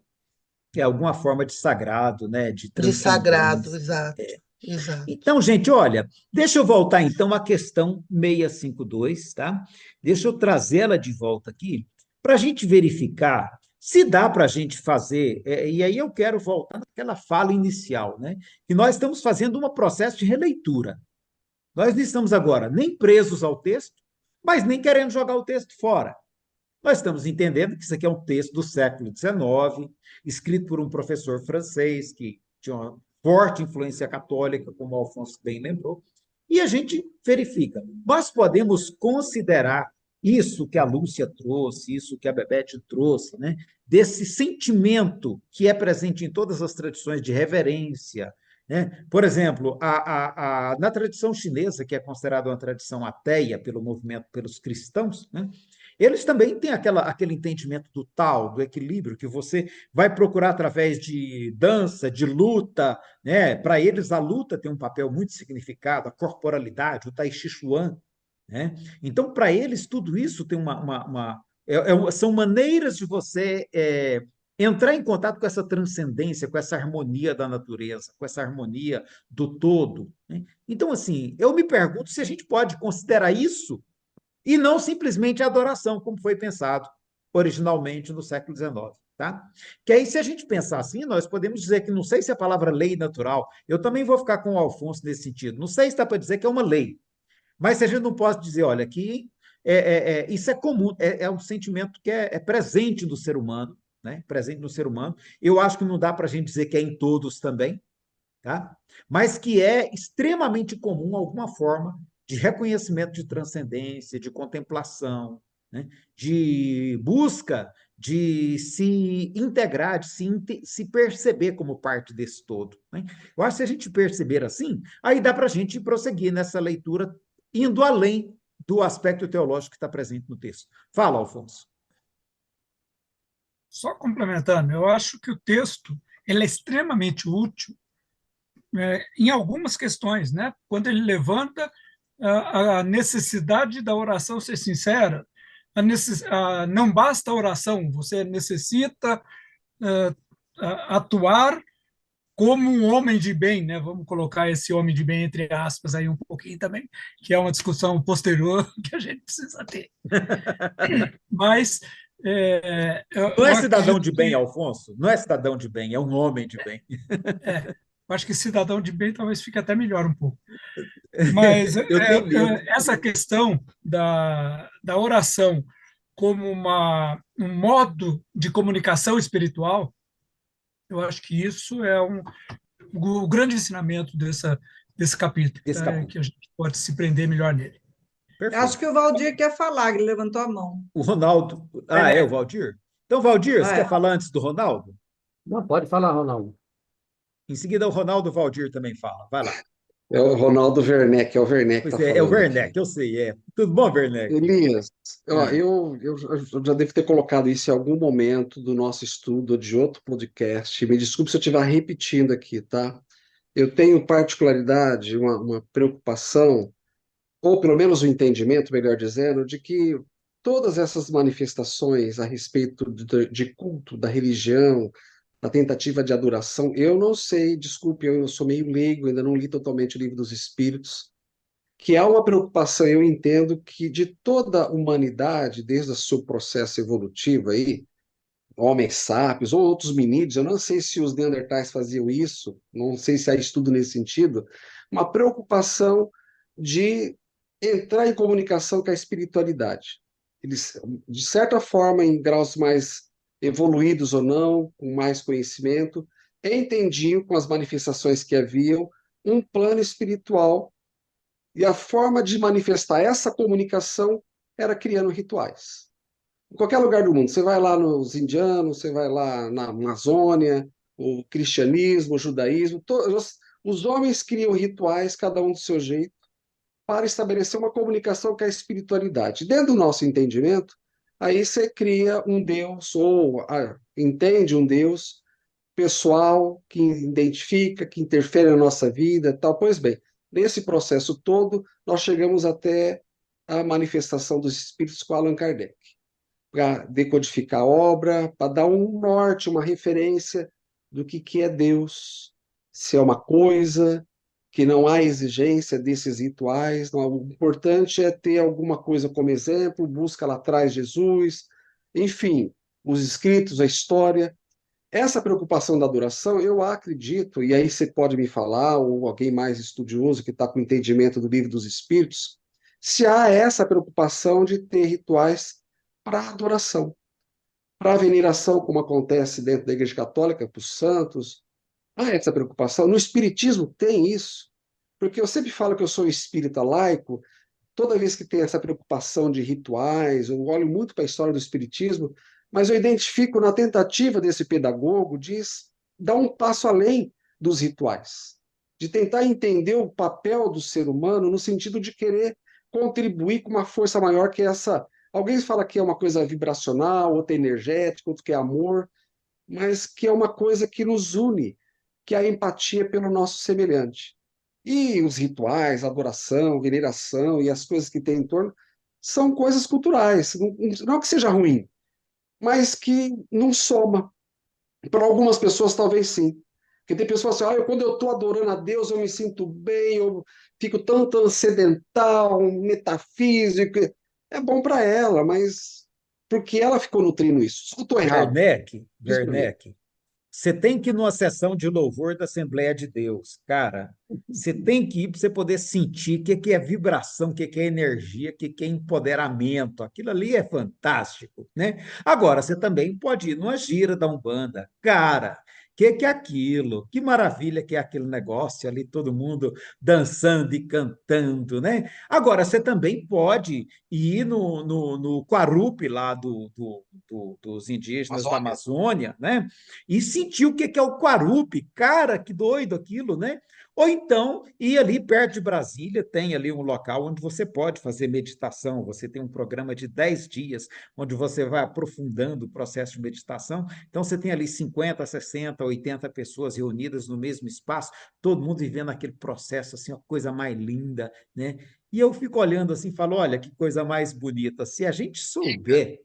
É alguma forma de sagrado, né? De De sagrado, transcendência. exato, exato. Então, gente, olha, deixa eu voltar então à questão 652, tá? Deixa eu trazê-la de volta aqui para a gente verificar se dá para a gente fazer, e aí eu quero voltar naquela fala inicial, né? Que nós estamos fazendo um processo de releitura. Nós não estamos agora nem presos ao texto, mas nem querendo jogar o texto fora. Nós estamos entendendo que isso aqui é um texto do século XIX, escrito por um professor francês que tinha uma forte influência católica, como o Alfonso bem lembrou, e a gente verifica. Nós podemos considerar isso que a Lúcia trouxe, isso que a Bebete trouxe, né? Desse sentimento que é presente em todas as tradições de reverência, né? Por exemplo, na tradição chinesa, que é considerada uma tradição ateia pelo movimento, pelos cristãos, né? Eles também têm aquele entendimento do tal, do equilíbrio, que você vai procurar através de dança, de luta, né? Para eles, a luta tem um papel muito significado, a corporalidade, o Tai Chi Chuan, né? Então, para eles, tudo isso tem são maneiras de você entrar em contato com essa transcendência, com essa harmonia da natureza, com essa harmonia do todo, né? Então, assim, eu me pergunto se a gente pode considerar isso e não simplesmente a adoração, como foi pensado originalmente no século XIX. Tá? Que aí, se a gente pensar assim, nós podemos dizer que, não sei se a palavra lei natural, eu também vou ficar com o Alfonso nesse sentido, não sei se dá para dizer que é uma lei, mas se a gente não pode dizer, olha, aqui isso é comum, é um sentimento que é presente do ser humano, né? Presente no ser humano. Eu acho que não dá para a gente dizer que é em todos também, tá? Mas que é extremamente comum alguma forma de reconhecimento de transcendência, de contemplação, né? De busca de se integrar, de se perceber como parte desse todo, né? Eu acho que se a gente perceber assim, aí dá para a gente prosseguir nessa leitura, indo além do aspecto teológico que está presente no texto. Fala, Alfonso. Só complementando, eu acho que o texto ele é extremamente útil em algumas questões, né? Quando ele levanta a necessidade da oração ser sincera, não basta a oração, você necessita atuar como um homem de bem, né? Vamos colocar esse homem de bem entre aspas aí um pouquinho também, que é uma discussão posterior que a gente precisa ter. Mas não é eu cidadão de acredito bem, que Alfonso? Não é cidadão de bem, é um homem de bem. eu acho que cidadão de bem talvez fique até melhor um pouco. Mas Eu tenho medo. essa questão da oração como um modo de comunicação espiritual, eu acho que isso é o grande ensinamento desse capítulo, Esse capítulo. que a gente pode se prender melhor nele. Perfeito. Acho que o Valdir quer falar, ele levantou a mão. O Ronaldo. Ah, é o Valdir? Então, Valdir, você quer falar antes do Ronaldo? Não, pode falar, Ronaldo. Em seguida, o Ronaldo Valdir também fala. Vai lá. É o Ronaldo Werneck, é o Werneck que Pois está é o falando Werneck, aqui. eu sei, Tudo bom, Werneck? Elias, eu já devo ter colocado isso em algum momento do nosso estudo ou de outro podcast. Me desculpe se eu estiver repetindo aqui, tá? Eu tenho particularidade, uma preocupação, ou pelo menos um entendimento, melhor dizendo, de que todas essas manifestações a respeito de culto, da religião, da tentativa de adoração, eu não sei, desculpe, eu sou meio leigo, ainda não li totalmente o Livro dos Espíritos, que há uma preocupação, eu entendo, que de toda a humanidade, desde o seu processo evolutivo aí, homens sapiens ou outros minídeos, eu não sei se os neandertais faziam isso, não sei se há estudo nesse sentido, uma preocupação de entrar em comunicação com a espiritualidade. Eles, de certa forma, em graus mais evoluídos ou não, com mais conhecimento, entendiam com as manifestações que haviam um plano espiritual e a forma de manifestar essa comunicação era criando rituais. Em qualquer lugar do mundo, você vai lá nos indianos, você vai lá na Amazônia, o cristianismo, o judaísmo, os homens criam rituais, cada um do seu jeito, para estabelecer uma comunicação com a espiritualidade. Dentro do nosso entendimento, aí você cria um Deus, ou entende um Deus pessoal, que identifica, que interfere na nossa vida, tal. Pois bem, nesse processo todo, nós chegamos até a manifestação dos espíritos com Allan Kardec, para decodificar a obra, para dar um norte, uma referência do que é Deus, se é uma coisa, que não há exigência desses rituais, não, o importante é ter alguma coisa como exemplo, busca lá atrás Jesus, enfim, os escritos, a história. Essa preocupação da adoração, eu acredito, e aí você pode me falar, ou alguém mais estudioso que está com entendimento do Livro dos Espíritos, se há essa preocupação de ter rituais para adoração, para veneração, como acontece dentro da Igreja Católica, para os santos. Há essa preocupação. No Espiritismo tem isso, porque eu sempre falo que eu sou espírita laico, toda vez que tem essa preocupação de rituais, eu olho muito para a história do Espiritismo, mas eu identifico na tentativa desse pedagogo de dar um passo além dos rituais, de tentar entender o papel do ser humano no sentido de querer contribuir com uma força maior que essa. Alguém fala que é uma coisa vibracional, outra energética, outro que é amor, mas que é uma coisa que nos une, que é a empatia pelo nosso semelhante. E os rituais, a adoração, veneração e as coisas que tem em torno são coisas culturais. Não que seja ruim, mas que não soma. Para algumas pessoas, talvez sim. Porque tem pessoas assim, quando eu estou adorando a Deus, eu me sinto bem, eu fico tão transcendental, metafísico. É bom para ela, mas porque ela ficou nutrindo isso. Só estou errado. Werneck, você tem que ir numa sessão de louvor da Assembleia de Deus, cara. Você tem que ir para você poder sentir o que é vibração, o que é energia, o que é empoderamento. Aquilo ali é fantástico, né? Agora, você também pode ir numa gira da Umbanda. Cara, que é aquilo? Que maravilha que é aquele negócio ali, todo mundo dançando e cantando, né? Agora, você também pode ir no Quarupi lá dos indígenas da Amazônia, né? E sentir o que é o Quarupi. Cara, que doido aquilo, né? Ou então, ir ali perto de Brasília, tem ali um local onde você pode fazer meditação. Você tem um programa de 10 dias, onde você vai aprofundando o processo de meditação. Então, você tem ali 50, 60, 80 pessoas reunidas no mesmo espaço, todo mundo vivendo aquele processo, assim, a coisa mais linda, né? E eu fico olhando assim e falo, olha, que coisa mais bonita. Se a gente souber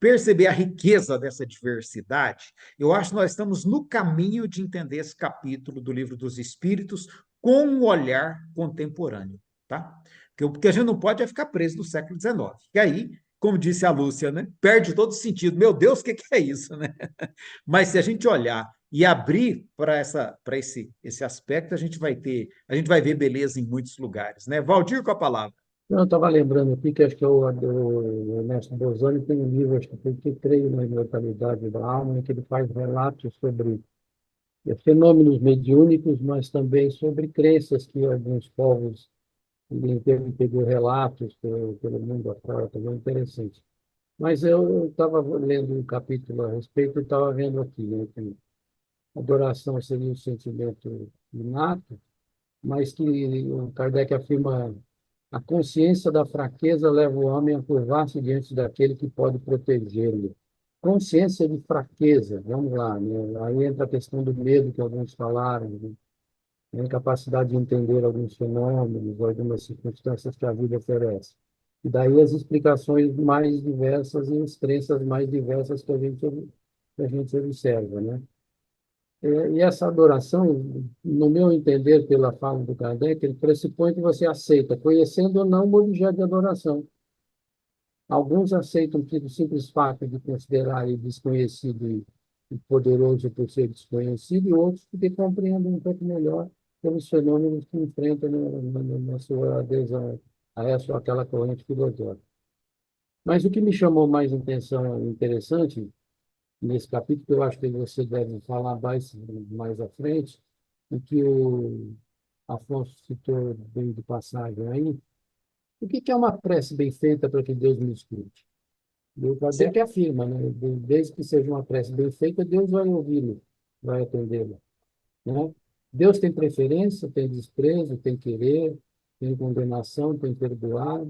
perceber a riqueza dessa diversidade, eu acho que nós estamos no caminho de entender esse capítulo do Livro dos Espíritos com um olhar contemporâneo, tá? Porque a gente não pode ficar preso no século XIX. E aí, como disse a Lúcia, né, perde todo sentido. Meu Deus, o que é isso, né? Mas se a gente olhar e abrir para esse aspecto, a gente vai ver beleza em muitos lugares, né? Valdir, com a palavra. Não, eu estava lembrando aqui que acho que o Ernesto Bozani tem um livro, acho que foi Que Creio na Imortalidade da Alma, em que ele faz relatos sobre fenômenos mediúnicos, mas também sobre crenças que alguns povos, ele pegou relatos pelo mundo afora, também interessante. Mas eu estava lendo um capítulo a respeito e estava vendo aqui, né, que adoração seria um sentimento inato, mas que o Kardec afirma a consciência da fraqueza leva o homem a curvar-se diante daquele que pode protegê-lo. Consciência de fraqueza, vamos lá, né? Aí entra a questão do medo que alguns falaram, né? A incapacidade de entender alguns fenômenos, algumas circunstâncias que a vida oferece. E daí as explicações mais diversas e as crenças mais diversas que a gente observa, né? E essa adoração, no meu entender, pela fala do Kardec, ele pressupõe que você aceita, conhecendo ou não o objeto de adoração. Alguns aceitam pelo simples fato de considerar ele desconhecido e poderoso por ser desconhecido, e outros porque compreendem um pouco melhor pelos fenômenos que enfrentam na sua adesão a essa ou aquela corrente filosófica. Mas o que me chamou mais atenção interessante nesse capítulo, que eu acho que você deve falar mais à frente, e que o Afonso citou bem de passagem aí, o que é uma prece bem feita para que Deus me escute? O Kardec afirma, né? Desde que seja uma prece bem feita, Deus vai ouvi-lo, vai atendê-lo, né? Deus tem preferência, tem desprezo, tem querer, tem condenação, tem perdoar.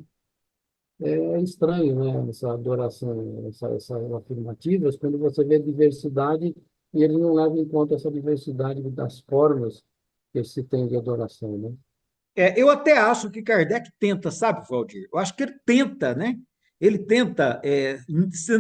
É estranho, né, essa adoração, essas afirmativas, quando você vê diversidade e ele não leva em conta essa diversidade das formas que se tem de adoração, né? Eu até acho que Kardec tenta, sabe, Valdir? Eu acho que ele tenta, né? Ele tenta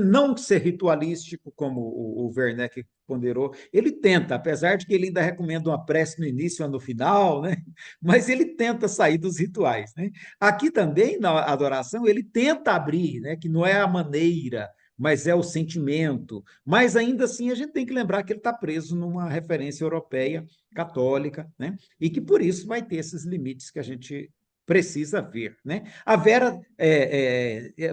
não ser ritualístico, como o Werneck ponderou. Ele tenta, apesar de que ele ainda recomenda uma prece no início e no final, né? Mas ele tenta sair dos rituais, né? Aqui também, na adoração, ele tenta abrir, né? Que não é a maneira, mas é o sentimento. Mas ainda assim, a gente tem que lembrar que ele está preso numa referência europeia católica, né? E que por isso vai ter esses limites que a gente precisa ver, né? A Vera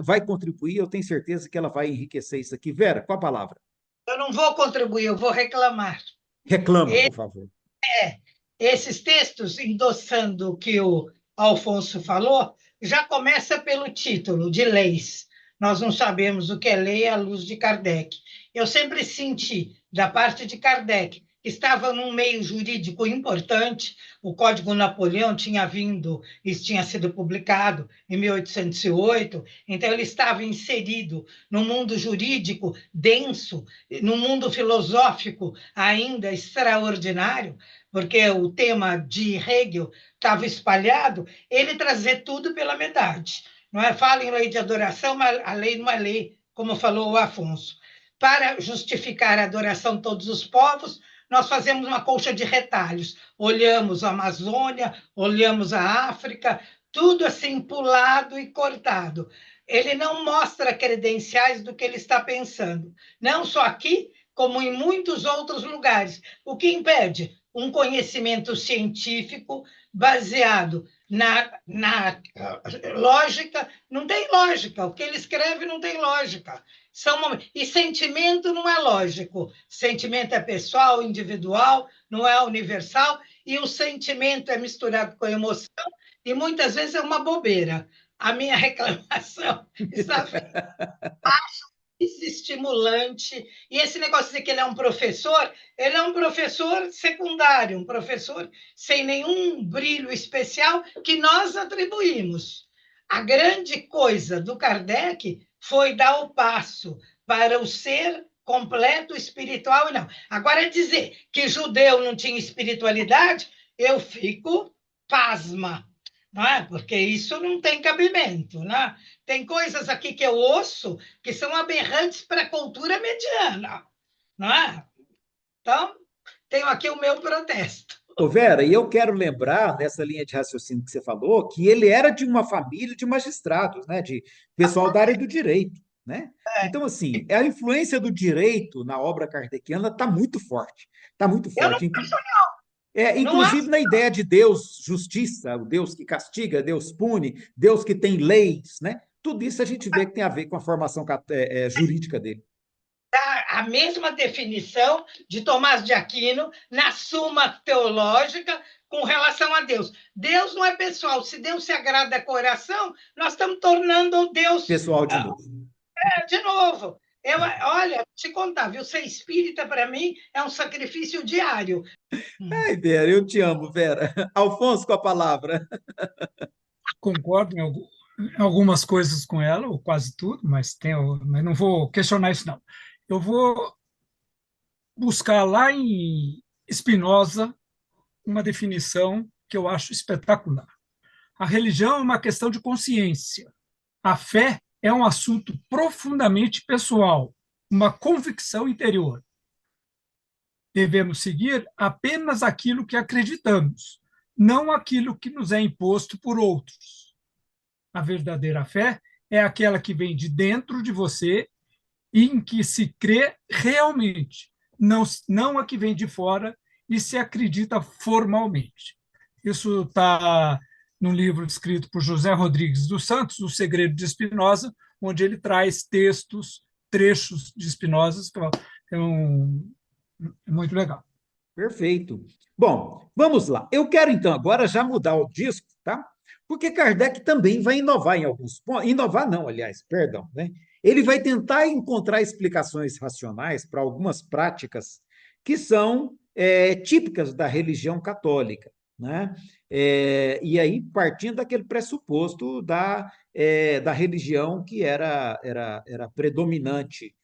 vai contribuir, eu tenho certeza que ela vai enriquecer isso aqui. Vera, qual a palavra? Eu não vou contribuir, eu vou reclamar. Reclama, por favor. Esses textos, endossando o que o Alfonso falou, já começa pelo título, de leis. Nós não sabemos o que é lei à luz de Kardec. Eu sempre senti, da parte de Kardec, que estava num meio jurídico importante, o Código Napoleão tinha vindo, isso tinha sido publicado em 1808, então ele estava inserido no mundo jurídico denso, no mundo filosófico ainda extraordinário, porque o tema de Hegel estava espalhado, ele trazer tudo pela metade. Não é? Fala em lei de adoração, mas a lei não é lei, como falou o Afonso. Para justificar a adoração de todos os povos, nós fazemos uma colcha de retalhos. Olhamos a Amazônia, olhamos a África, tudo assim pulado e cortado. Ele não mostra credenciais do que ele está pensando, não só aqui, como em muitos outros lugares. O que impede? Um conhecimento científico baseado na lógica. Não tem lógica, o que ele escreve não tem lógica. E sentimento não é lógico. Sentimento é pessoal, individual, não é universal, e o sentimento é misturado com a emoção, e muitas vezes é uma bobeira. A minha reclamação está feita. Acho estimulante. E esse negócio de que ele é um professor secundário, um professor sem nenhum brilho especial que nós atribuímos. A grande coisa do Kardec foi dar o passo para o ser completo espiritual e não. Agora, dizer que judeu não tinha espiritualidade, eu fico pasma, não é? Porque isso não tem cabimento, né? Tem coisas aqui que eu ouço que são aberrantes para a cultura mediana, não é? Então, tenho aqui o meu protesto. Ô Vera, e eu quero lembrar, nessa linha de raciocínio que você falou, que ele era de uma família de magistrados, né? De pessoal da área do direito, né? Então, assim, a influência do direito na obra kardeciana está muito forte. Está muito forte. Eu não acho, não. Inclusive na ideia de Deus, justiça, o Deus que castiga, Deus pune, Deus que tem leis, né? Tudo isso a gente vê que tem a ver com a formação jurídica dele. A mesma definição de Tomás de Aquino na Suma Teológica com relação a Deus. Deus não é pessoal. Se Deus se agrada a coração, nós estamos tornando Deus... Pessoal de novo. De novo. Olha, te contar, viu? Ser espírita, para mim, é um sacrifício diário. Ai, Vera, eu te amo, Vera. Alfonso, com a palavra. Concordo em algumas coisas com ela, ou quase tudo, mas não vou questionar isso, não. Eu vou buscar lá em Spinoza uma definição que eu acho espetacular. A religião é uma questão de consciência. A fé é um assunto profundamente pessoal, uma convicção interior. Devemos seguir apenas aquilo que acreditamos, não aquilo que nos é imposto por outros. A verdadeira fé é aquela que vem de dentro de você e em que se crê realmente, não a que vem de fora e se acredita formalmente. Isso está num livro escrito por José Rodrigues dos Santos, O Segredo de Spinoza, onde ele traz trechos de Spinoza, que é muito legal. Perfeito. Bom, vamos lá. Eu quero, então, agora já mudar o disco, tá? Porque Kardec também vai inovar em alguns pontos. Inovar não, aliás, perdão, né? Ele vai tentar encontrar explicações racionais para algumas práticas que são típicas da religião católica, né? E aí, partindo daquele pressuposto da religião que era predominante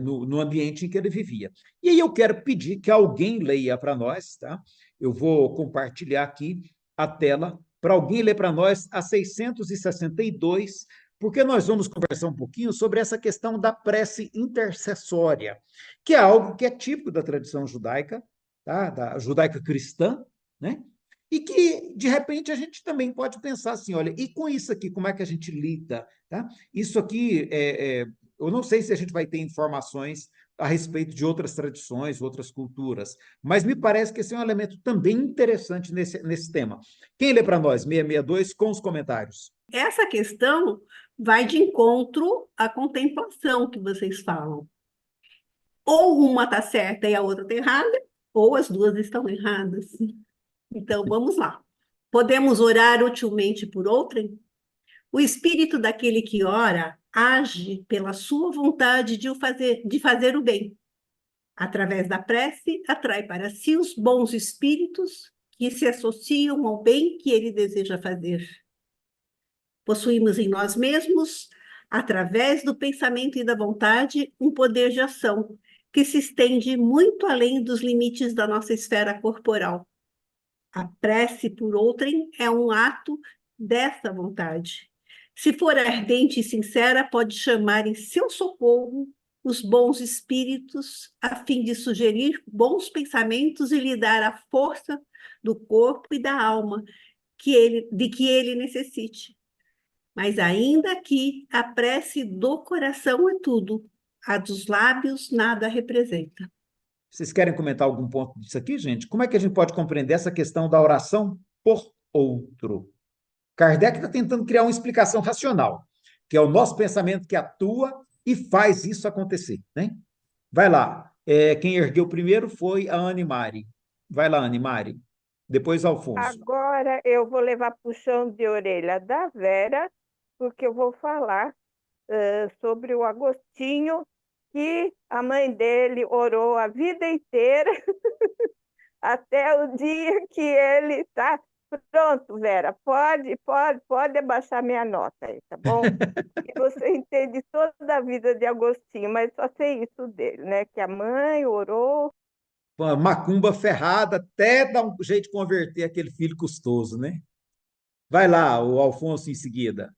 no ambiente em que ele vivia. E aí eu quero pedir que alguém leia para nós, tá? Eu vou compartilhar aqui a tela para alguém ler para nós a 662, porque nós vamos conversar um pouquinho sobre essa questão da prece intercessória, que é algo que é típico da tradição judaica, tá? Da judaica cristã, né? E que, de repente, a gente também pode pensar assim, olha, e com isso aqui, como é que a gente lida? Tá? Isso aqui, eu não sei se a gente vai ter informações a respeito de outras tradições, outras culturas, mas me parece que esse é um elemento também interessante nesse tema. Quem lê para nós? 662, com os comentários. Essa questão vai de encontro à contemplação que vocês falam. Ou uma está certa e a outra está errada, ou as duas estão erradas. Então, vamos lá. Podemos orar utilmente por outrem? O espírito daquele que ora age pela sua vontade de fazer o bem. Através da prece, atrai para si os bons espíritos que se associam ao bem que ele deseja fazer. Possuímos em nós mesmos, através do pensamento e da vontade, um poder de ação que se estende muito além dos limites da nossa esfera corporal. A prece por outrem é um ato dessa vontade. Se for ardente e sincera, pode chamar em seu socorro os bons espíritos, a fim de sugerir bons pensamentos e lhe dar a força do corpo e da alma de que ele necessite. Mas ainda aqui, a prece do coração é tudo, a dos lábios nada representa. Vocês querem comentar algum ponto disso aqui, gente? Como é que a gente pode compreender essa questão da oração por outro? Kardec está tentando criar uma explicação racional, que é o nosso pensamento que atua e faz isso acontecer, né? Vai lá. Quem ergueu primeiro foi a Anne Mari. Vai lá, Anne Mari. Depois Alfonso. Agora eu vou levar puxão de orelha da Vera, porque eu vou falar sobre o Agostinho, que a mãe dele orou a vida inteira, até o dia que ele está... Pronto, Vera, pode abaixar minha nota aí, tá bom? E você entende toda a vida de Agostinho, mas só sei isso dele, né? Que a mãe orou... Uma macumba ferrada, até dar um jeito de converter aquele filho custoso, né? Vai lá, o Alfonso em seguida.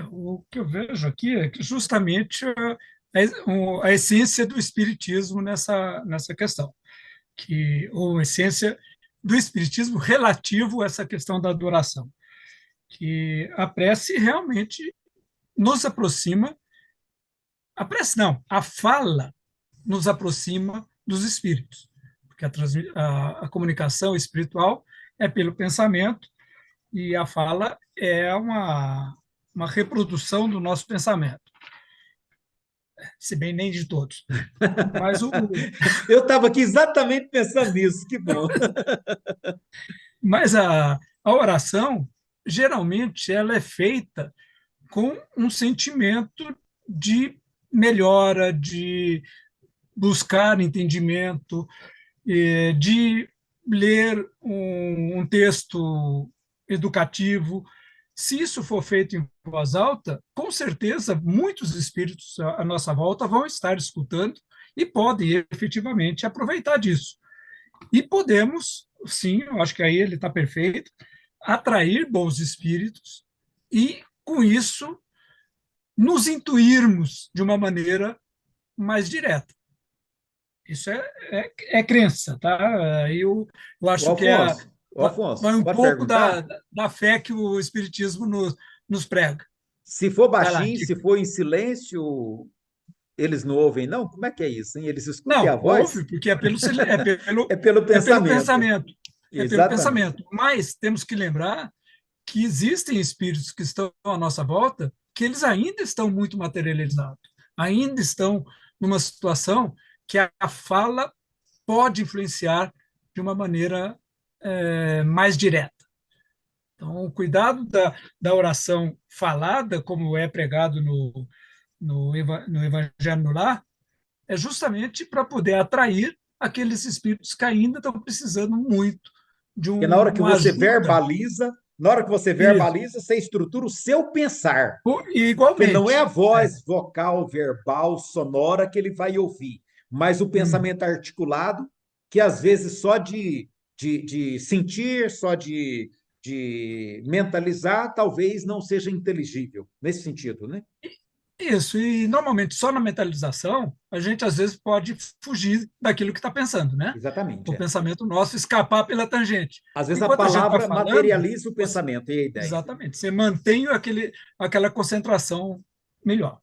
O que eu vejo aqui é que justamente a essência do espiritismo nessa questão, ou a essência do espiritismo relativo a essa questão da adoração, que a prece realmente nos aproxima, a fala nos aproxima dos espíritos, porque a comunicação espiritual é pelo pensamento e a fala é uma reprodução do nosso pensamento. Se bem nem de todos. Mas eu estava aqui exatamente pensando nisso, que bom. Mas a oração, geralmente, ela é feita com um sentimento de melhora, de buscar entendimento, de ler um texto educativo. Se isso for feito em voz alta, com certeza muitos espíritos à nossa volta vão estar escutando e podem efetivamente aproveitar disso. E podemos, sim, eu acho que aí ele está perfeito, atrair bons espíritos e, com isso, nos intuirmos de uma maneira mais direta. Isso é crença, tá? Eu acho que vai um pouco da fé que o Espiritismo nos prega. Se for baixinho, se for em silêncio, eles não ouvem, não? Como é que é isso, hein? Eles escutam a voz? Ouve, porque é pelo pensamento. É pelo pensamento. É pelo pensamento. Mas temos que lembrar que existem espíritos que estão à nossa volta que eles ainda estão muito materializados, ainda estão numa situação que a fala pode influenciar de uma maneira mais direta. Então, o cuidado da oração falada, como é pregado no Evangelho no Lar, é justamente para poder atrair aqueles espíritos que ainda estão precisando muito de Porque na hora que você verbaliza, você estrutura o seu pensar. Igualmente. Porque não é a voz vocal, verbal, sonora que ele vai ouvir, mas o pensamento articulado, que às vezes só de sentir, só de de mentalizar, talvez não seja inteligível, nesse sentido, né? Isso, e normalmente só na mentalização a gente às vezes pode fugir daquilo que está pensando, né? Exatamente. O pensamento nosso escapar pela tangente. Às vezes a Enquanto a gente está palavra falando, materializa o pensamento e a ideia. exatamente, você mantém aquela concentração melhor.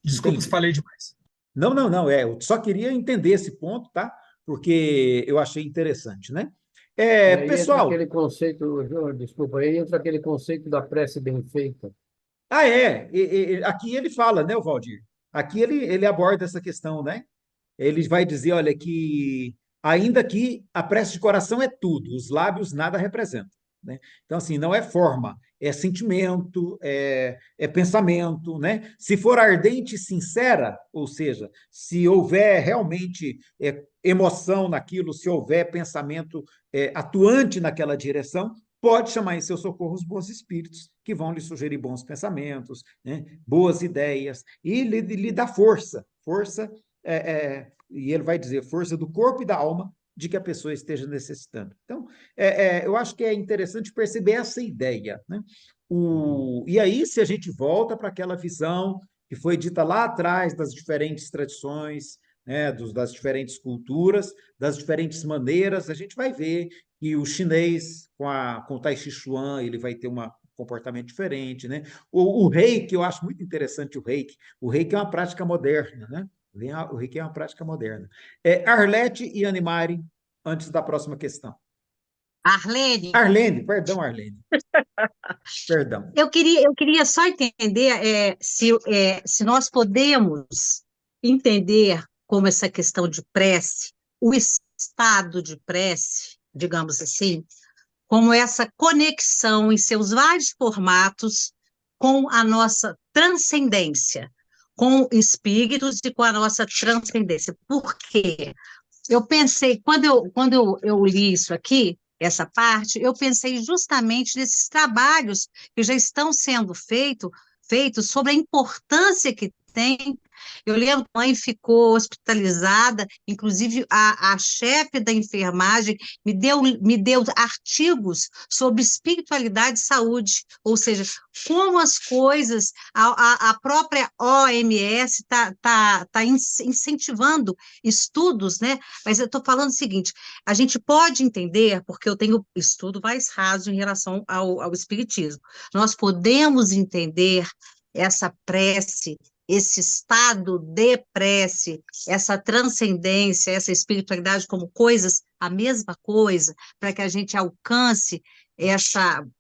Desculpa se Entendi. falei demais. Não, não, não, eu só queria entender esse ponto, tá? Porque eu achei interessante, né? E aí entra Pessoal, aquele conceito, desculpa, aí entra aquele conceito da prece bem feita. aqui ele fala, né, o Valdir? Aqui ele aborda essa questão, né? Ele vai dizer, olha, que ainda que a prece de coração é tudo, os lábios nada representam, né? Então, assim, não é forma, é sentimento, é pensamento, né? Se for ardente e sincera, ou seja, se houver realmente emoção naquilo, se houver pensamento atuante naquela direção, pode chamar em seu socorro os bons espíritos, que vão lhe sugerir bons pensamentos, né? Boas ideias, e lhe dá força, e ele vai dizer força do corpo e da alma de que a pessoa esteja necessitando. Então, eu acho que é interessante perceber essa ideia, né? E aí, se a gente volta para aquela visão que foi dita lá atrás das diferentes tradições, né, das diferentes culturas, das diferentes maneiras, a gente vai ver que o chinês, com o Tai Chi Chuan, ele vai ter um comportamento diferente, né? O reiki, eu acho muito interessante o reiki é uma prática moderna, né? O reiki é uma prática moderna. Arlete e Animari, antes da próxima questão. Arlene, Perdão, Arlene. Perdão. eu queria só entender se nós podemos entender como essa questão de prece, o estado de prece, digamos assim, como essa conexão em seus vários formatos com a nossa transcendência, com espíritos e com a nossa transcendência. Por quê? Eu pensei, quando eu li isso aqui, essa parte, eu pensei justamente nesses trabalhos que já estão sendo feitos sobre a importância que tem. Eu lembro que a mãe ficou hospitalizada, inclusive a chefe da enfermagem me deu artigos sobre espiritualidade e saúde, ou seja, como as coisas, a própria OMS está incentivando estudos, né? Mas eu estou falando o seguinte, a gente pode entender, porque eu tenho estudo mais raso em relação ao espiritismo, nós podemos entender essa prece, esse estado de prece, essa transcendência, essa espiritualidade como coisas, a mesma coisa, para que a gente alcance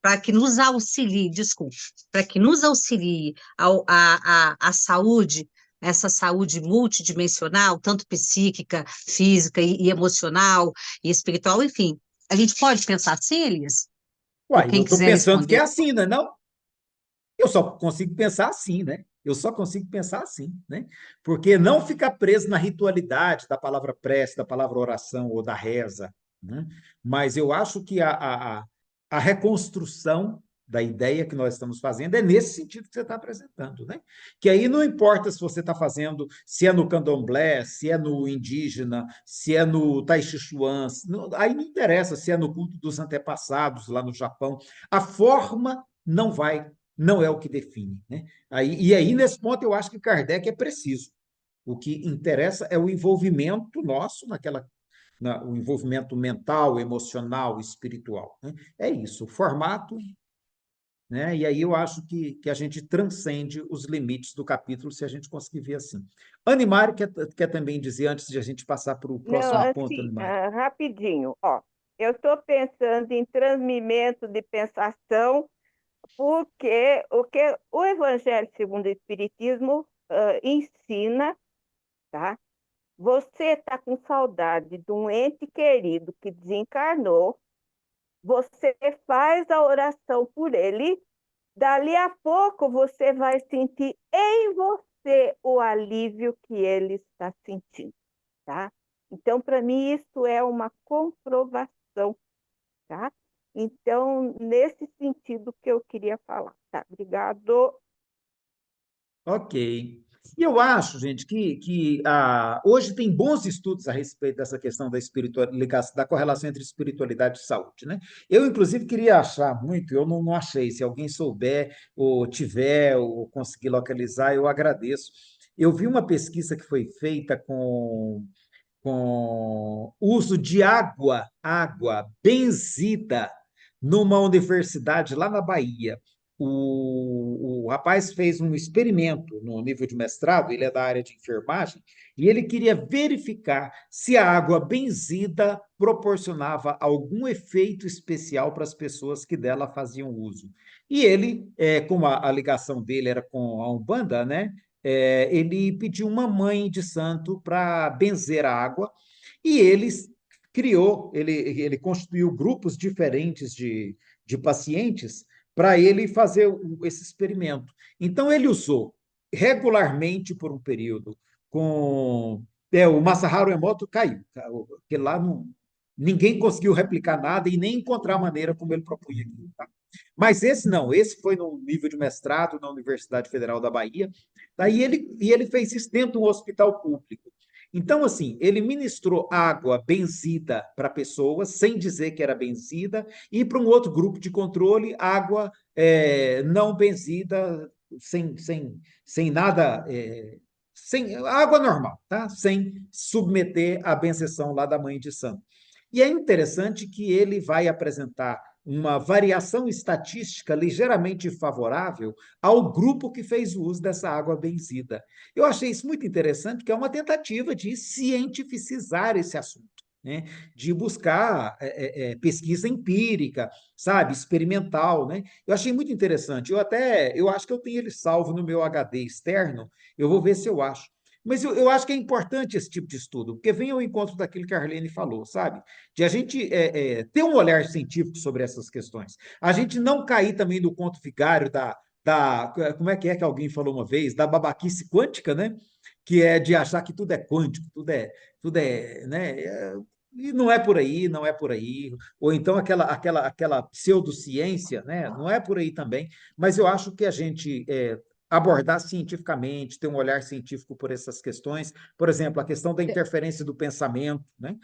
para que nos auxilie, desculpe, para que nos auxilie a saúde, essa saúde multidimensional, tanto psíquica, física e emocional e espiritual, enfim. A gente pode pensar assim, Elias? Ou Uai, eu quem estou quiser pensando que é responder. assim, não é não? Eu só consigo pensar assim, né? Eu só consigo pensar assim, né? Porque não ficar preso na ritualidade da palavra prece, da palavra oração ou da reza, né? Mas eu acho que a reconstrução da ideia que nós estamos fazendo é nesse sentido que você está apresentando, né? Que aí não importa se você está fazendo, se é no candomblé, se é no indígena, se é no Tai Chi Chuan, aí não interessa se é no culto dos antepassados lá no Japão, a forma não é o que define, né? E aí, nesse ponto, eu acho que Kardec é preciso. O que interessa é o envolvimento nosso o envolvimento mental, emocional, espiritual, né? É isso, o formato, né? E aí eu acho que a gente transcende os limites do capítulo se a gente conseguir ver assim. Animário quer também dizer, antes de a gente passar para o Não, próximo ponto, assim, Animário. rapidinho, ó. Eu estou pensando em transmimento de pensação, porque o Evangelho segundo o Espiritismo ensina, tá? Você está com saudade de um ente querido que desencarnou, você faz a oração por ele, dali a pouco você vai sentir em você o alívio que ele está sentindo, tá? Então, para mim, isso é uma comprovação, tá? Então, nesse sentido que eu queria falar, tá? Obrigado. Ok. E eu acho, gente, hoje tem bons estudos a respeito dessa questão da correlação entre espiritualidade e saúde, né? Eu, inclusive, queria achar muito, eu não achei. Se alguém souber, ou tiver, ou conseguir localizar, eu agradeço. Eu vi uma pesquisa que foi feita com uso de água benzida numa universidade lá na Bahia. O rapaz fez um experimento no nível de mestrado, ele é da área de enfermagem, e ele queria verificar se a água benzida proporcionava algum efeito especial para as pessoas que dela faziam uso. E ele, como a ligação dele era com a Umbanda, né? Ele pediu uma mãe de santo para benzer a água, e ele constituiu grupos diferentes de pacientes para ele fazer esse experimento. Então, ele usou regularmente por um período com... o Masaharu Emoto caiu, porque lá ninguém conseguiu replicar nada e nem encontrar a maneira como ele propunha aqui. Tá? Mas esse não, esse foi no nível de mestrado na Universidade Federal da Bahia, daí ele fez isso dentro de um hospital público. Então, assim, ele ministrou água benzida para pessoas, sem dizer que era benzida, e para um outro grupo de controle, água não benzida, sem nada, sem água normal, tá? Sem submeter à benção lá da Mãe de Santo. E é interessante que ele vai apresentar uma variação estatística ligeiramente favorável ao grupo que fez o uso dessa água benzida. Eu achei isso muito interessante, porque é uma tentativa de cientificizar esse assunto, né? De buscar pesquisa empírica, sabe, experimental, né? Eu achei muito interessante. Eu acho que eu tenho ele salvo no meu HD externo, eu vou ver se eu acho. Mas eu acho que é importante esse tipo de estudo, porque vem ao encontro daquilo que a Arlene falou, sabe? De a gente ter um olhar científico sobre essas questões. A gente não cair também no conto vigário como é que alguém falou uma vez? Da babaquice quântica, né? Que é de achar que tudo é quântico, tudo é, né? E não é por aí, não é por aí. Ou então aquela pseudociência, né? Não é por aí também. Mas eu acho que a gente abordar cientificamente, ter um olhar científico por essas questões, por exemplo, a questão da interferência do pensamento, né?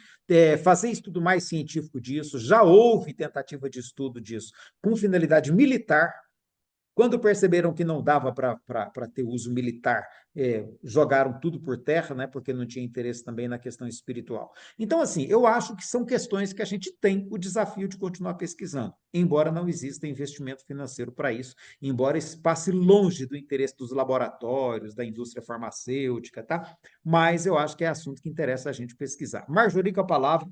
Fazer estudo mais científico disso, já houve tentativa de estudo disso, com finalidade militar. Quando perceberam que não dava para ter uso militar, jogaram tudo por terra, né, porque não tinha interesse também na questão espiritual. Então, assim, eu acho que são questões que a gente tem o desafio de continuar pesquisando, embora não exista investimento financeiro para isso, embora isso passe longe do interesse dos laboratórios, da indústria farmacêutica, tá? Mas eu acho que é assunto que interessa a gente pesquisar. Marjorie, com a palavra.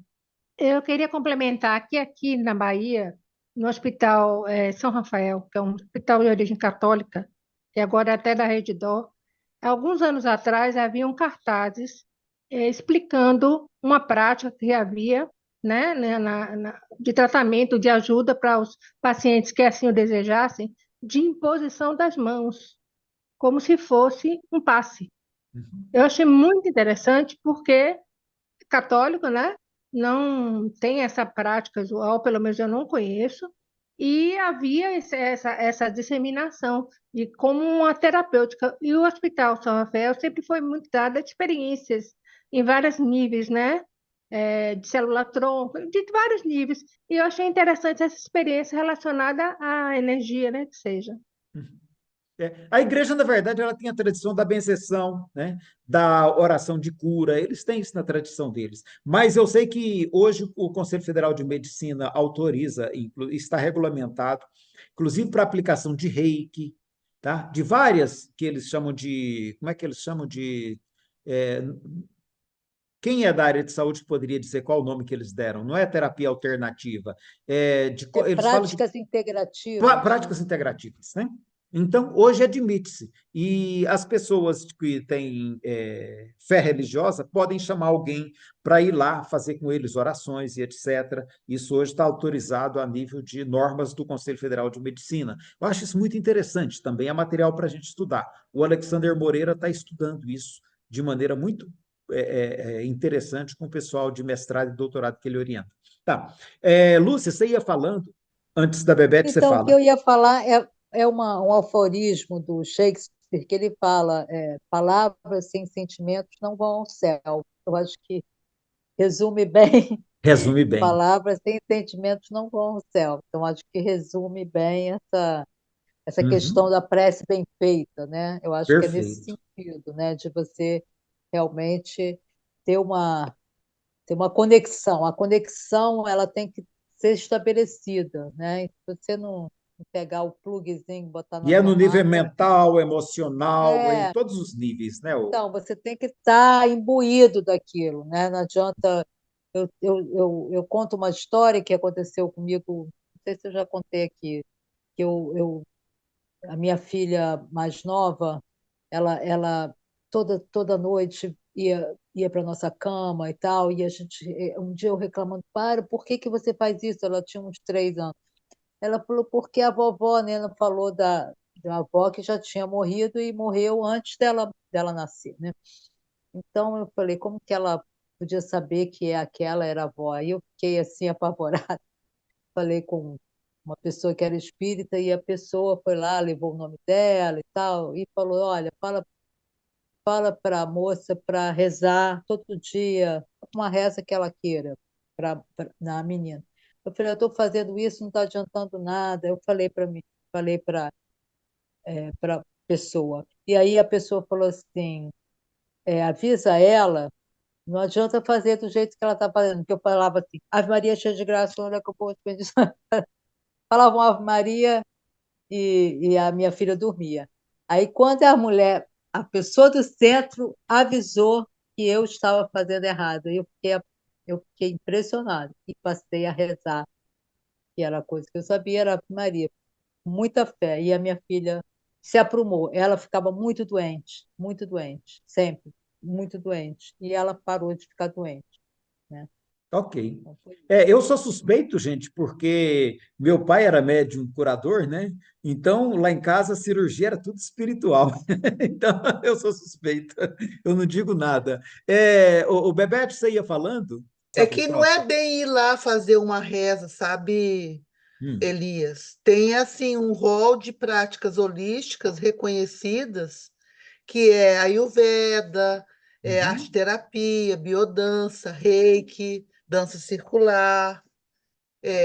Eu queria complementar que aqui na Bahia, no Hospital São Rafael, que é um hospital de origem católica, e agora até da Rede Dó, alguns anos atrás haviam cartazes explicando uma prática que havia, né, de tratamento, de ajuda para os pacientes que assim o desejassem, de imposição das mãos, como se fosse um passe. Eu achei muito interessante porque católico, né? Não tem essa prática usual, pelo menos eu não conheço, e havia essa disseminação de como uma terapêutica. E o Hospital São Rafael sempre foi muito dada de experiências em vários níveis, né? De célula-tronco, de vários níveis. E eu achei interessante essa experiência relacionada à energia, né? Que seja. A igreja, na verdade, ela tem a tradição da benção, né? Da oração de cura, eles têm isso na tradição deles. Mas eu sei que hoje o Conselho Federal de Medicina autoriza, está regulamentado, inclusive para aplicação de reiki, tá? De várias que eles chamam de... Como é que eles chamam de... quem é da área de saúde poderia dizer qual o nome que eles deram? Não é terapia alternativa, eles falam de práticas integrativas. práticas integrativas, né? Então, hoje admite-se. E as pessoas que têm fé religiosa podem chamar alguém para ir lá fazer com eles orações e etc. Isso hoje está autorizado a nível de normas do Conselho Federal de Medicina. Eu acho isso muito interessante, também é material para a gente estudar. O Alexander Moreira está estudando isso de maneira muito interessante com o pessoal de mestrado e doutorado que ele orienta. Tá. Lúcia, você ia falando, antes da Bebete, você Então, fala. o que eu ia falar é um aforismo do Shakespeare, Shakespeare, que ele fala, palavras sem sentimentos não vão ao céu. Eu acho que resume bem, Resume bem. palavras sem sentimentos não vão ao céu. Então, acho que resume bem essa questão Uhum. da prece bem feita, né? Eu acho que é nesse Perfeito. sentido, né? De você realmente ter uma conexão. A conexão ela tem que ser estabelecida, né? E se você não pegar o pluguezinho, botar E na é no nível tomada, mental, emocional, é em é, todos os níveis, né? então você tem que estar imbuído daquilo, né? Não adianta. Eu conto uma história que aconteceu comigo, não sei se eu já contei aqui, que a minha filha mais nova, ela toda noite ia para nossa cama e tal, e a gente, um dia eu reclamando, por que que você faz isso? Ela tinha uns 3 anos. Ela falou, porque a vovó, né, ela falou da avó que já tinha morrido e morreu antes dela nascer, né? Então eu falei, como que ela podia saber que aquela era a avó? Aí eu fiquei assim apavorada. Falei com uma pessoa que era espírita e a pessoa foi lá, levou o nome dela e tal, e falou, olha, fala para a moça para rezar todo dia, uma reza que ela queira na menina. Eu falei, eu estou fazendo isso, não está adiantando nada. Eu falei para pessoa. E aí a pessoa falou assim, avisa ela, não adianta fazer do jeito que ela está fazendo, porque eu falava assim, Ave Maria cheia de graça, olha que eu vou te bendição. Falava uma Ave Maria e a minha filha dormia. Aí, quando a pessoa do centro avisou que eu estava fazendo errado, eu fiquei impressionada e passei a rezar, que era a coisa que eu sabia, era a Ave Maria, com muita fé. E a minha filha se aprumou. Ela ficava muito doente, sempre, muito doente. E ela parou de ficar doente, né? Ok. Então, foi isso. Eu sou suspeito, gente, porque meu pai era médium curador, né? Então, lá em casa, a cirurgia era tudo espiritual. Então, eu sou suspeito. Eu não digo nada. O Bebeto, você ia falando? É Sabe, que não pronto. é bem ir lá fazer uma reza, sabe, Hum. Elias? Tem assim um rol de práticas holísticas reconhecidas, que é Ayurveda, Uhum. arte-terapia, biodança, reiki, dança circular,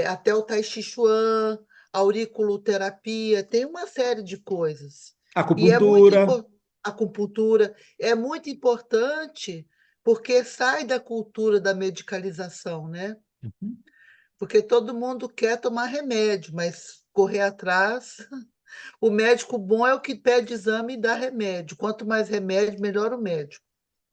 até o Tai Chi Chuan, auriculoterapia, tem uma série de coisas. E é muito Acupuntura. importante, acupuntura, é muito importante porque sai da cultura da medicalização, né? Uhum. Porque todo mundo quer tomar remédio, mas correr atrás. O médico bom é o que pede exame e dá remédio. Quanto mais remédio, melhor o médico.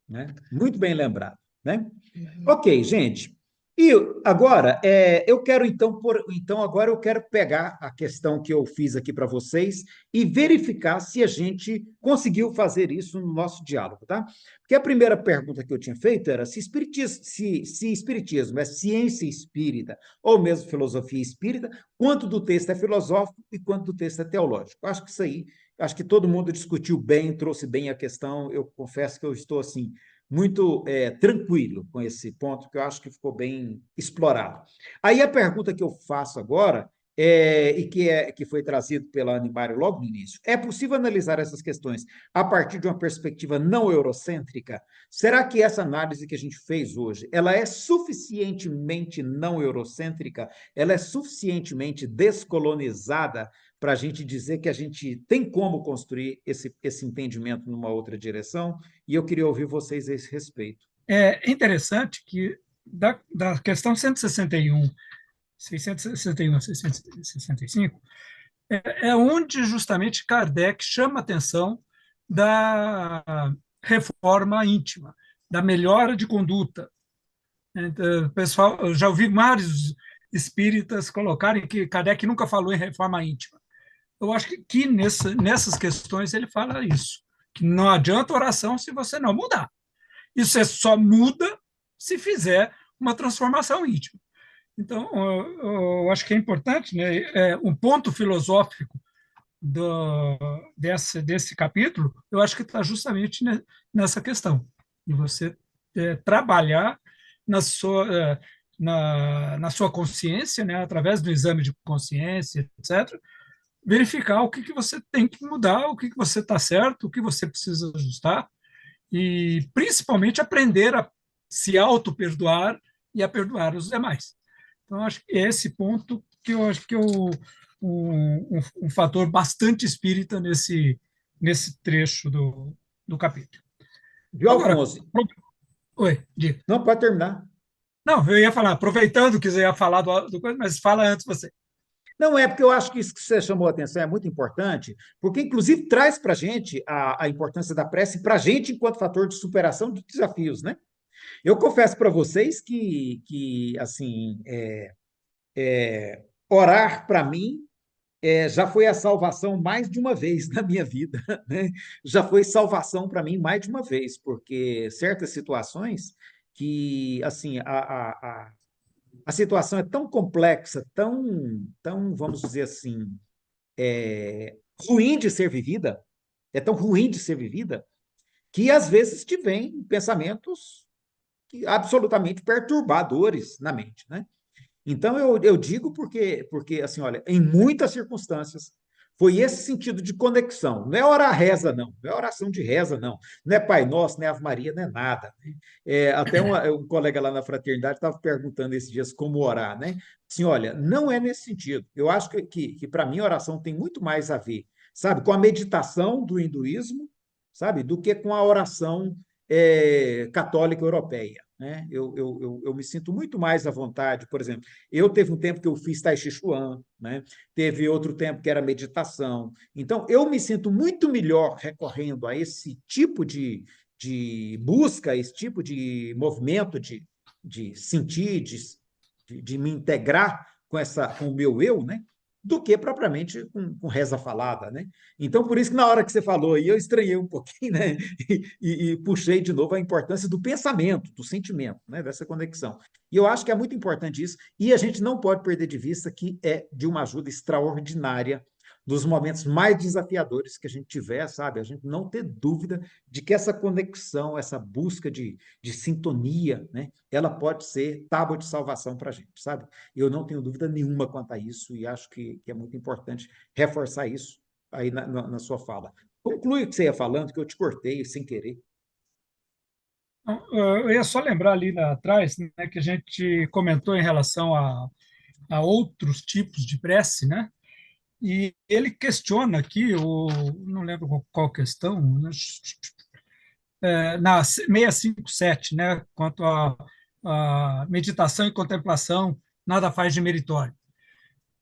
Né? Muito bem lembrado, né? Uhum. Ok, gente. E agora, eu quero então agora eu quero pegar a questão que eu fiz aqui para vocês e verificar se a gente conseguiu fazer isso no nosso diálogo, tá? Porque a primeira pergunta que eu tinha feito era se espiritismo é ciência espírita ou mesmo filosofia espírita, quanto do texto é filosófico e quanto do texto é teológico. Acho que isso aí, acho que todo mundo discutiu bem, trouxe bem a questão. Eu confesso que eu estou assim muito tranquilo com esse ponto, que eu acho que ficou bem explorado. Aí a pergunta que eu faço agora, que foi trazido pela Animário logo no início, é possível analisar essas questões a partir de uma perspectiva não eurocêntrica? Será que essa análise que a gente fez hoje, ela é suficientemente não eurocêntrica? Ela é suficientemente descolonizada para a gente dizer que a gente tem como construir esse entendimento numa outra direção? E eu queria ouvir vocês a esse respeito. É interessante que, da questão 161, 661 a 665, é onde justamente Kardec chama a atenção da reforma íntima, da melhora de conduta. Então, pessoal, eu já ouvi vários espíritas colocarem que Kardec nunca falou em reforma íntima. Eu acho que nessas questões ele fala isso, que não adianta oração se você não mudar. Isso você só muda se fizer uma transformação íntima. Então, eu acho que é importante, né, um ponto filosófico desse capítulo, eu acho que está justamente nessa questão, de você trabalhar na sua, na sua consciência, né, através do exame de consciência, etc., verificar o que você tem que mudar, o que você está certo, o que você precisa ajustar, e principalmente aprender a se auto-perdoar e a perdoar os demais. Então, acho que esse ponto que eu acho que é um fator bastante espírita nesse trecho do capítulo. Viu, Agora, Alfonso? oi, diga. Não, pode terminar. Não, eu ia falar, aproveitando que você ia falar do coisa, mas fala antes você. Não é porque eu acho que isso que você chamou a atenção é muito importante, porque, inclusive, traz para a gente a importância da prece para a gente enquanto fator de superação de desafios, né? Eu confesso para vocês que assim, orar para mim já foi a salvação mais de uma vez na minha vida, né? Já foi salvação para mim mais de uma vez, porque certas situações que, assim, a situação é tão complexa, tão, vamos dizer assim, ruim de ser vivida, é tão ruim de ser vivida, que às vezes te vem pensamentos absolutamente perturbadores na mente, né? Então, eu digo porque, assim, olha, em muitas circunstâncias, foi esse sentido de conexão. Não é orar reza, não. Não é oração de reza, não. Não é Pai Nosso, não é Ave Maria, não é nada. Até um colega lá na fraternidade estava perguntando esses dias como orar, né? Assim, olha, não é nesse sentido. Eu acho que para mim, a oração tem muito mais a ver, sabe, com a meditação do hinduísmo, sabe, do que com a oração católica europeia. Né? Eu me sinto muito mais à vontade, por exemplo, eu teve um tempo que eu fiz Tai Chi Chuan, né? Teve outro tempo que era meditação, então eu me sinto muito melhor recorrendo a esse tipo de busca, esse tipo de movimento de sentir, de me integrar com o meu eu, né? Do que propriamente com reza falada, né? Então, por isso que na hora que você falou aí, eu estranhei um pouquinho, né? E puxei de novo a importância do pensamento, do sentimento, né? Dessa conexão. E eu acho que é muito importante isso, e a gente não pode perder de vista que é de uma ajuda extraordinária nos momentos mais desafiadores que a gente tiver, sabe? A gente não ter dúvida de que essa conexão, essa busca de sintonia, né? Ela pode ser tábua de salvação para a gente, sabe? Eu não tenho dúvida nenhuma quanto a isso e acho que é muito importante reforçar isso aí na sua fala. Conclui o que você ia falando, que eu te cortei sem querer. Eu ia só lembrar ali atrás, né, que a gente comentou em relação a outros tipos de prece, né? E ele questiona aqui, não lembro qual questão, né? Na 657, né? Quanto a meditação e contemplação, nada faz de meritório.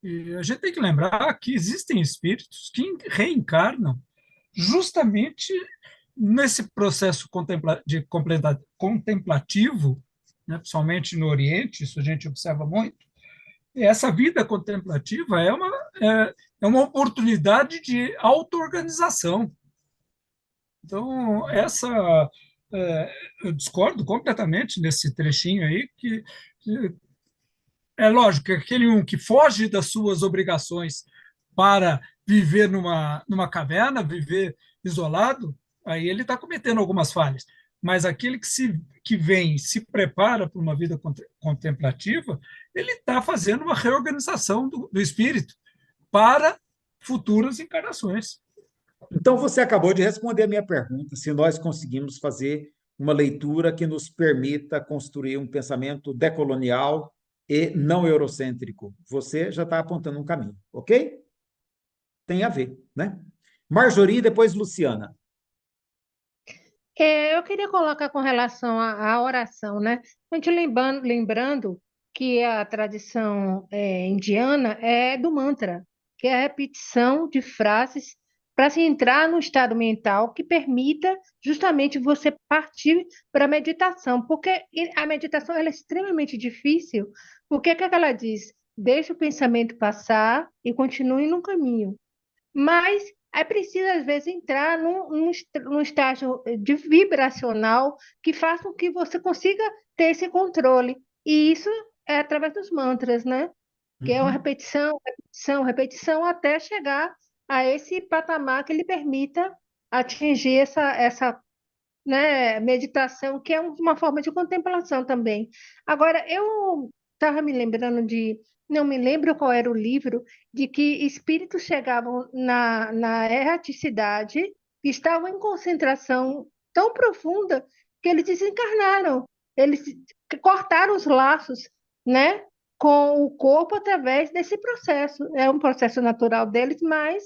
E a gente tem que lembrar que existem espíritos que reencarnam justamente nesse processo contemplativo, né, principalmente no Oriente, isso a gente observa muito. E essa vida contemplativa é uma oportunidade de auto-organização. Então, eu discordo completamente nesse trechinho aí, que é lógico que aquele que foge das suas obrigações para viver numa caverna, viver isolado, aí ele está cometendo algumas falhas. Mas aquele que vem, se prepara para uma vida contemplativa, ele está fazendo uma reorganização do espírito para futuras encarnações. Então, você acabou de responder a minha pergunta, se nós conseguimos fazer uma leitura que nos permita construir um pensamento decolonial e não eurocêntrico. Você já está apontando um caminho, ok? Tem a ver, né? Marjorie, depois Luciana. Eu queria colocar com relação à oração, né? A gente lembrando que a tradição indiana é do mantra, que é a repetição de frases para se entrar no estado mental que permita justamente você partir para a meditação, porque a meditação ela é extremamente difícil, porque o que é que ela diz? Deixa o pensamento passar e continue no caminho. Mas é preciso, às vezes, entrar num estágio de vibracional que faça com que você consiga ter esse controle. E isso é através dos mantras, né? Que é uma repetição, repetição, repetição, até chegar a esse patamar que lhe permita atingir essa né, meditação, que é uma forma de contemplação também. Agora, eu estava me lembrando não me lembro qual era o livro, de que espíritos chegavam na erraticidade, estavam em concentração tão profunda que eles desencarnaram, eles cortaram os laços, né, com o corpo através desse processo. É um processo natural deles, mas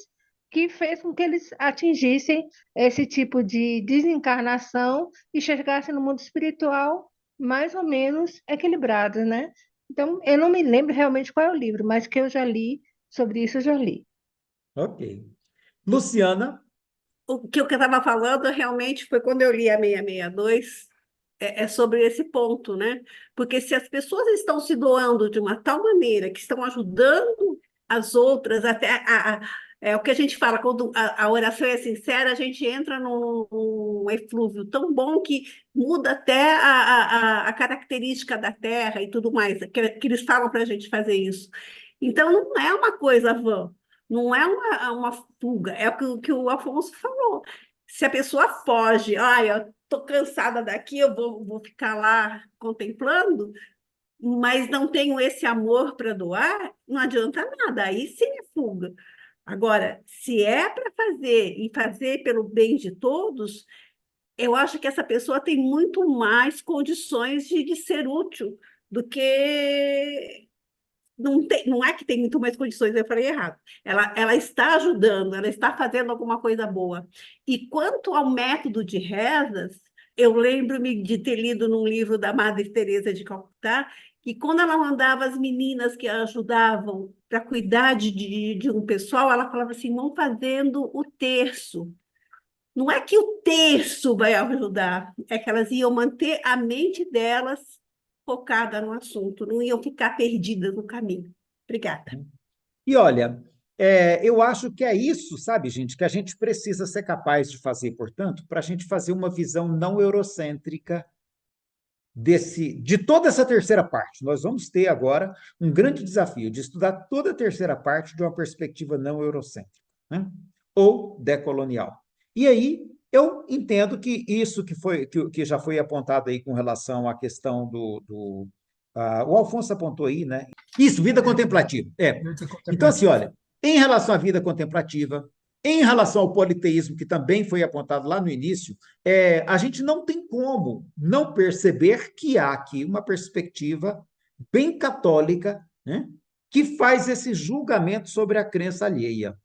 que fez com que eles atingissem esse tipo de desencarnação e chegassem no mundo espiritual mais ou menos equilibrados, né? Então, eu não me lembro realmente qual é o livro, mas que eu já li sobre isso, eu já li. Ok. Luciana? O que eu estava falando realmente foi quando eu li a 662, é sobre esse ponto, né? Porque se as pessoas estão se doando de uma tal maneira que estão ajudando as outras, até é o que a gente fala, quando a oração é sincera, a gente entra num eflúvio tão bom que muda até a característica da terra e tudo mais, que eles falam para a gente fazer isso. Então, não é uma coisa vã, não é uma fuga, é que o Afonso falou. Se a pessoa foge, eu estou cansada daqui, eu vou ficar lá contemplando, mas não tenho esse amor para doar, não adianta nada, aí sim é fuga. Agora, se é para fazer e fazer pelo bem de todos, eu acho que essa pessoa tem muito mais condições de ser útil do que. Não é que tem muito mais condições, eu falei errado. Ela está ajudando, ela está fazendo alguma coisa boa. E quanto ao método de rezas, eu lembro-me de ter lido num livro da Madre Teresa de Calcutá, que quando ela mandava as meninas que a ajudavam para cuidar de um pessoal, ela falava assim, vão fazendo o terço. Não é que o terço vai ajudar, é que elas iam manter a mente delas focada no assunto, não iam ficar perdidas no caminho. Obrigada. E olha, eu acho que é isso, sabe, gente, que a gente precisa ser capaz de fazer, portanto, para a gente fazer uma visão não eurocêntrica de toda essa terceira parte. Nós vamos ter agora um grande desafio de estudar toda a terceira parte de uma perspectiva não eurocêntrica, né? Ou decolonial. E aí eu entendo que isso que já foi apontado aí com relação à questão o Alfonso apontou aí, né? Isso, vida contemplativa. Então, assim, olha, em relação à vida contemplativa, em relação ao politeísmo, que também foi apontado lá no início, a gente não tem como não perceber que há aqui uma perspectiva bem católica, né, que faz esse julgamento sobre a crença alheia.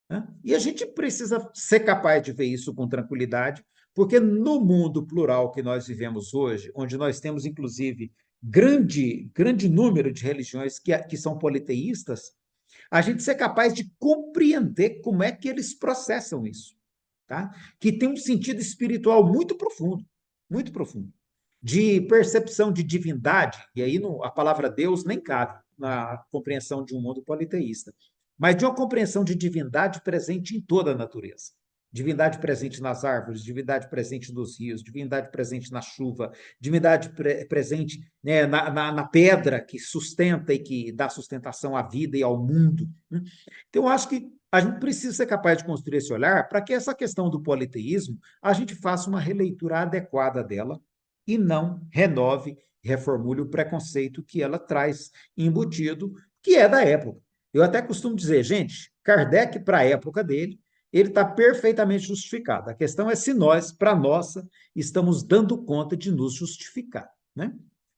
Né? E a gente precisa ser capaz de ver isso com tranquilidade, porque no mundo plural que nós vivemos hoje, onde nós temos, inclusive, grande número de religiões que são politeístas, a gente ser capaz de compreender como é que eles processam isso, tá? Que tem um sentido espiritual muito profundo, de percepção de divindade, e aí a palavra Deus nem cabe na compreensão de um mundo politeísta, mas de uma compreensão de divindade presente em toda a natureza. Divindade presente nas árvores, divindade presente nos rios, divindade presente na chuva, divindade presente, né, na pedra que sustenta e que dá sustentação à vida e ao mundo. Né? Então, eu acho que a gente precisa ser capaz de construir esse olhar para que essa questão do politeísmo a gente faça uma releitura adequada dela e não renove, reformule o preconceito que ela traz embutido, que é da época. Eu até costumo dizer, gente, Kardec, para a época dele, ele está perfeitamente justificado. A questão é se nós, para a nossa, estamos dando conta de nos justificar, né?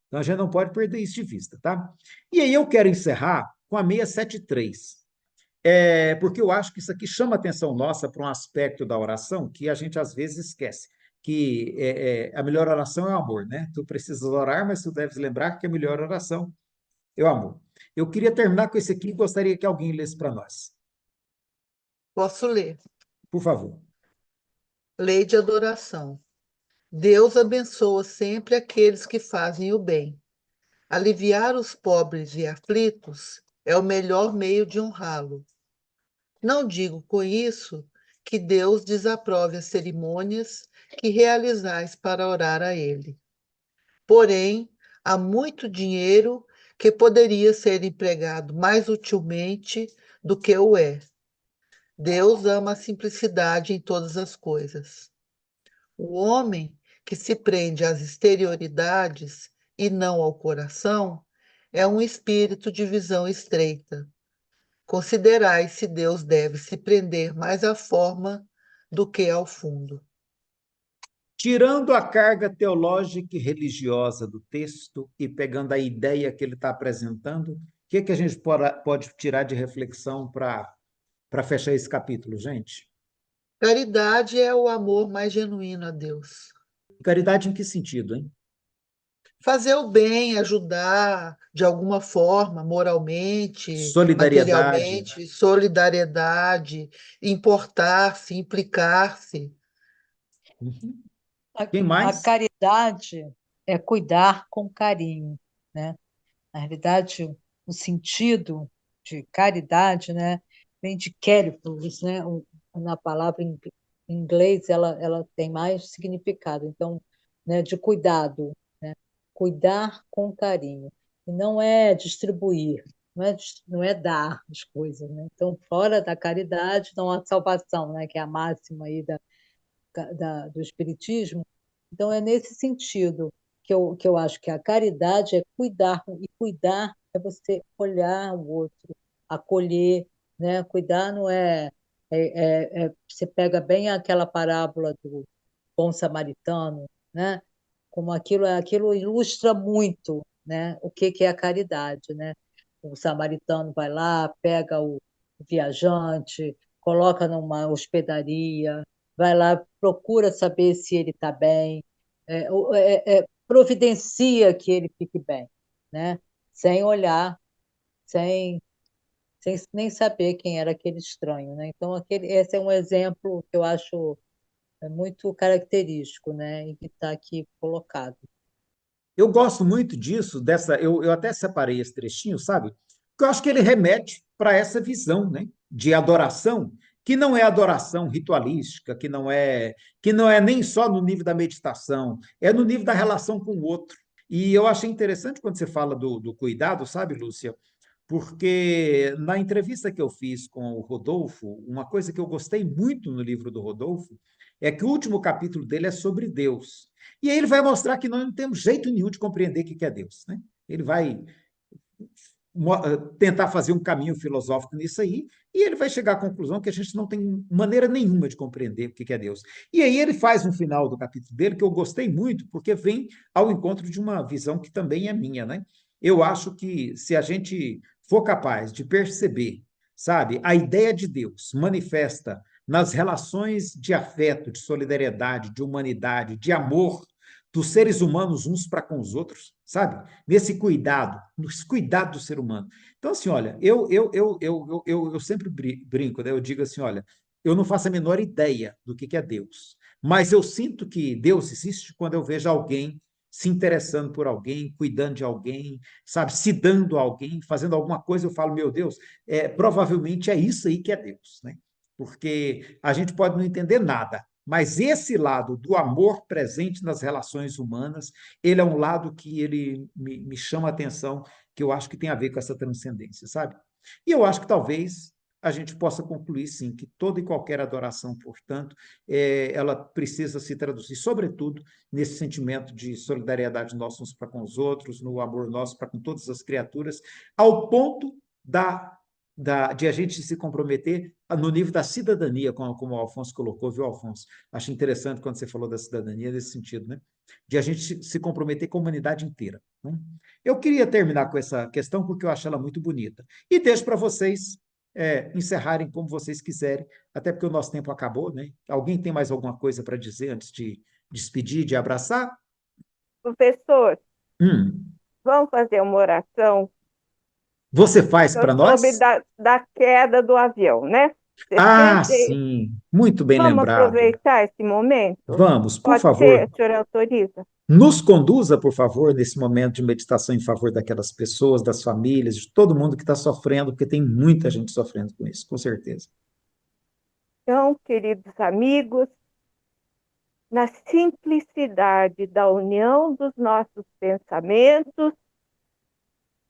Então, a gente não pode perder isso de vista, tá? E aí eu quero encerrar com a 673, porque eu acho que isso aqui chama a atenção nossa para um aspecto da oração que a gente, às vezes, esquece, que a melhor oração é o amor, né? Tu precisas orar, mas tu deves lembrar que a melhor oração é o amor. Eu queria terminar com esse aqui e gostaria que alguém lesse para nós. Posso ler? Por favor. Lei de adoração. Deus abençoa sempre aqueles que fazem o bem. Aliviar os pobres e aflitos é o melhor meio de honrá-lo. Não digo com isso que Deus desaprove as cerimônias que realizais para orar a Ele. Porém, há muito dinheiro que poderia ser empregado mais utilmente do que o é. Deus ama a simplicidade em todas as coisas. O homem que se prende às exterioridades e não ao coração é um espírito de visão estreita. Considerai se Deus deve se prender mais à forma do que ao fundo. Tirando a carga teológica e religiosa do texto e pegando a ideia que ele está apresentando, o que a gente pode tirar de reflexão para fechar esse capítulo, gente? Caridade é o amor mais genuíno a Deus. Caridade em que sentido, hein? Fazer o bem, ajudar de alguma forma, moralmente, Solidariedade. materialmente, solidariedade, importar-se, implicar-se. Quem A mais? caridade é cuidar com carinho, né? Na realidade, o sentido de caridade, né, vem de caritas, né? Na palavra em inglês, ela tem mais significado. Então, né, de cuidado, né? Cuidar com carinho. E não é distribuir, não é dar as coisas, né? Então, fora da caridade, não há salvação, né? Que é a máxima aí do Espiritismo. Então, é nesse sentido que eu acho que a caridade é cuidar, e cuidar é você olhar o outro, acolher, né? Cuidar não você pega bem aquela parábola do bom samaritano, né? Como aquilo ilustra muito, né? O que é a caridade, né? O samaritano vai lá, pega o viajante, coloca numa hospedaria, vai lá, procura saber se ele está bem, providencia que ele fique bem, né? Sem olhar, sem, sem nem saber quem era aquele estranho, né? Então, esse é um exemplo que eu acho muito característico, né? E que está aqui colocado. Eu gosto muito disso, eu até separei esse trechinho, sabe? Porque eu acho que ele remete para essa visão, né, de adoração, que não é adoração ritualística, que não é nem só no nível da meditação, é no nível da relação com o outro. E eu achei interessante quando você fala do cuidado, sabe, Lúcia? Porque na entrevista que eu fiz com o Rodolfo, uma coisa que eu gostei muito no livro do Rodolfo é que o último capítulo dele é sobre Deus. E aí ele vai mostrar que nós não temos jeito nenhum de compreender o que é Deus, né? Ele vai tentar fazer um caminho filosófico nisso aí, e ele vai chegar à conclusão que a gente não tem maneira nenhuma de compreender o que é Deus. E aí ele faz um final do capítulo dele que eu gostei muito, porque vem ao encontro de uma visão que também é minha, né? Eu acho que se a gente for capaz de perceber, sabe, a ideia de Deus manifesta nas relações de afeto, de solidariedade, de humanidade, de amor dos seres humanos uns para com os outros, sabe? Nesse cuidado do ser humano. Então, assim, olha, eu sempre brinco, né? Eu digo assim, olha, eu não faço a menor ideia do que é Deus, mas eu sinto que Deus existe quando eu vejo alguém se interessando por alguém, cuidando de alguém, sabe, se dando a alguém, fazendo alguma coisa, eu falo, meu Deus, provavelmente é isso aí que é Deus, né? Porque a gente pode não entender nada, mas esse lado do amor presente nas relações humanas, ele é um lado que ele me chama a atenção, que eu acho que tem a ver com essa transcendência, sabe? E eu acho que talvez a gente possa concluir, sim, que toda e qualquer adoração, portanto, ela precisa se traduzir, sobretudo, nesse sentimento de solidariedade nossos uns para com os outros, no amor nosso para com todas as criaturas, ao ponto de a gente se comprometer no nível da cidadania, como o Alfonso colocou, viu, Alfonso? Acho interessante quando você falou da cidadania nesse sentido, né? De a gente se comprometer com a humanidade inteira. Né? Eu queria terminar com essa questão porque eu acho ela muito bonita. E deixo para vocês encerrarem como vocês quiserem, até porque o nosso tempo acabou, né? Alguém tem mais alguma coisa para dizer antes de despedir, de abraçar? Professor, Hum. vamos fazer uma oração Você faz para sobre nós? da queda do avião, né? Ah, 60 sim, muito bem Vamos lembrado. aproveitar esse momento? Vamos, por Pode favor, ser, o senhor autoriza? nos conduza, por favor, nesse momento de meditação em favor daquelas pessoas, das famílias, de todo mundo que está sofrendo, porque tem muita gente sofrendo com isso, com certeza. Então, queridos amigos, na simplicidade da união dos nossos pensamentos,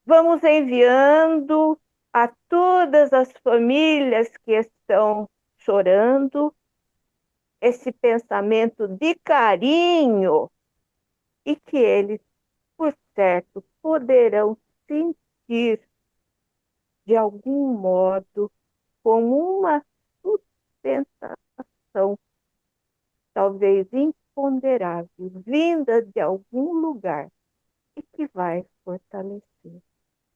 vamos enviando a todas as famílias que estão chorando esse pensamento de carinho e que eles, por certo, poderão sentir, de algum modo, como uma sustentação, talvez imponderável, vinda de algum lugar e que vai fortalecer.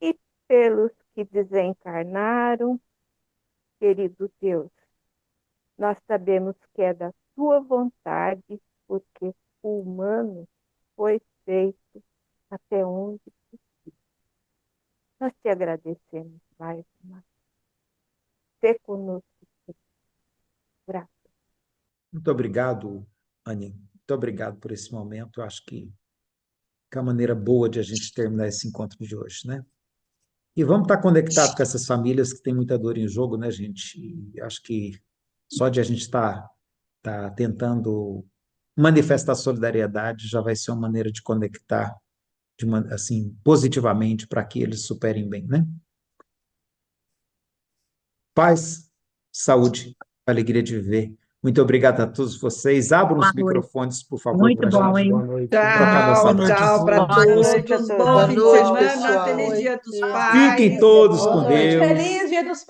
E pelos que desencarnaram, querido Deus, nós sabemos que é da tua vontade, porque o humano foi feito até onde possível. Nós te agradecemos mais uma vez. Sê conosco. Graças. Muito obrigado, Aninha. Muito obrigado por esse momento. Eu acho que é uma maneira boa de a gente terminar esse encontro de hoje, né? E vamos estar conectados com essas famílias que têm muita dor em jogo, né, gente? E acho que só de a gente estar tentando manifestar solidariedade já vai ser uma maneira de conectar assim, positivamente para que eles superem bem, né? Paz, saúde, alegria de viver. Muito obrigado a todos vocês. Abram os microfones, por favor, Muito para a bom, gente hein? trocar Tchau, nossa tchau para Boa noite. todos. Bom Boa fim de noite, semana, pessoal. feliz Dia dos Fiquem Pais. todos Boa com noite. Deus. Feliz Dia dos Pais.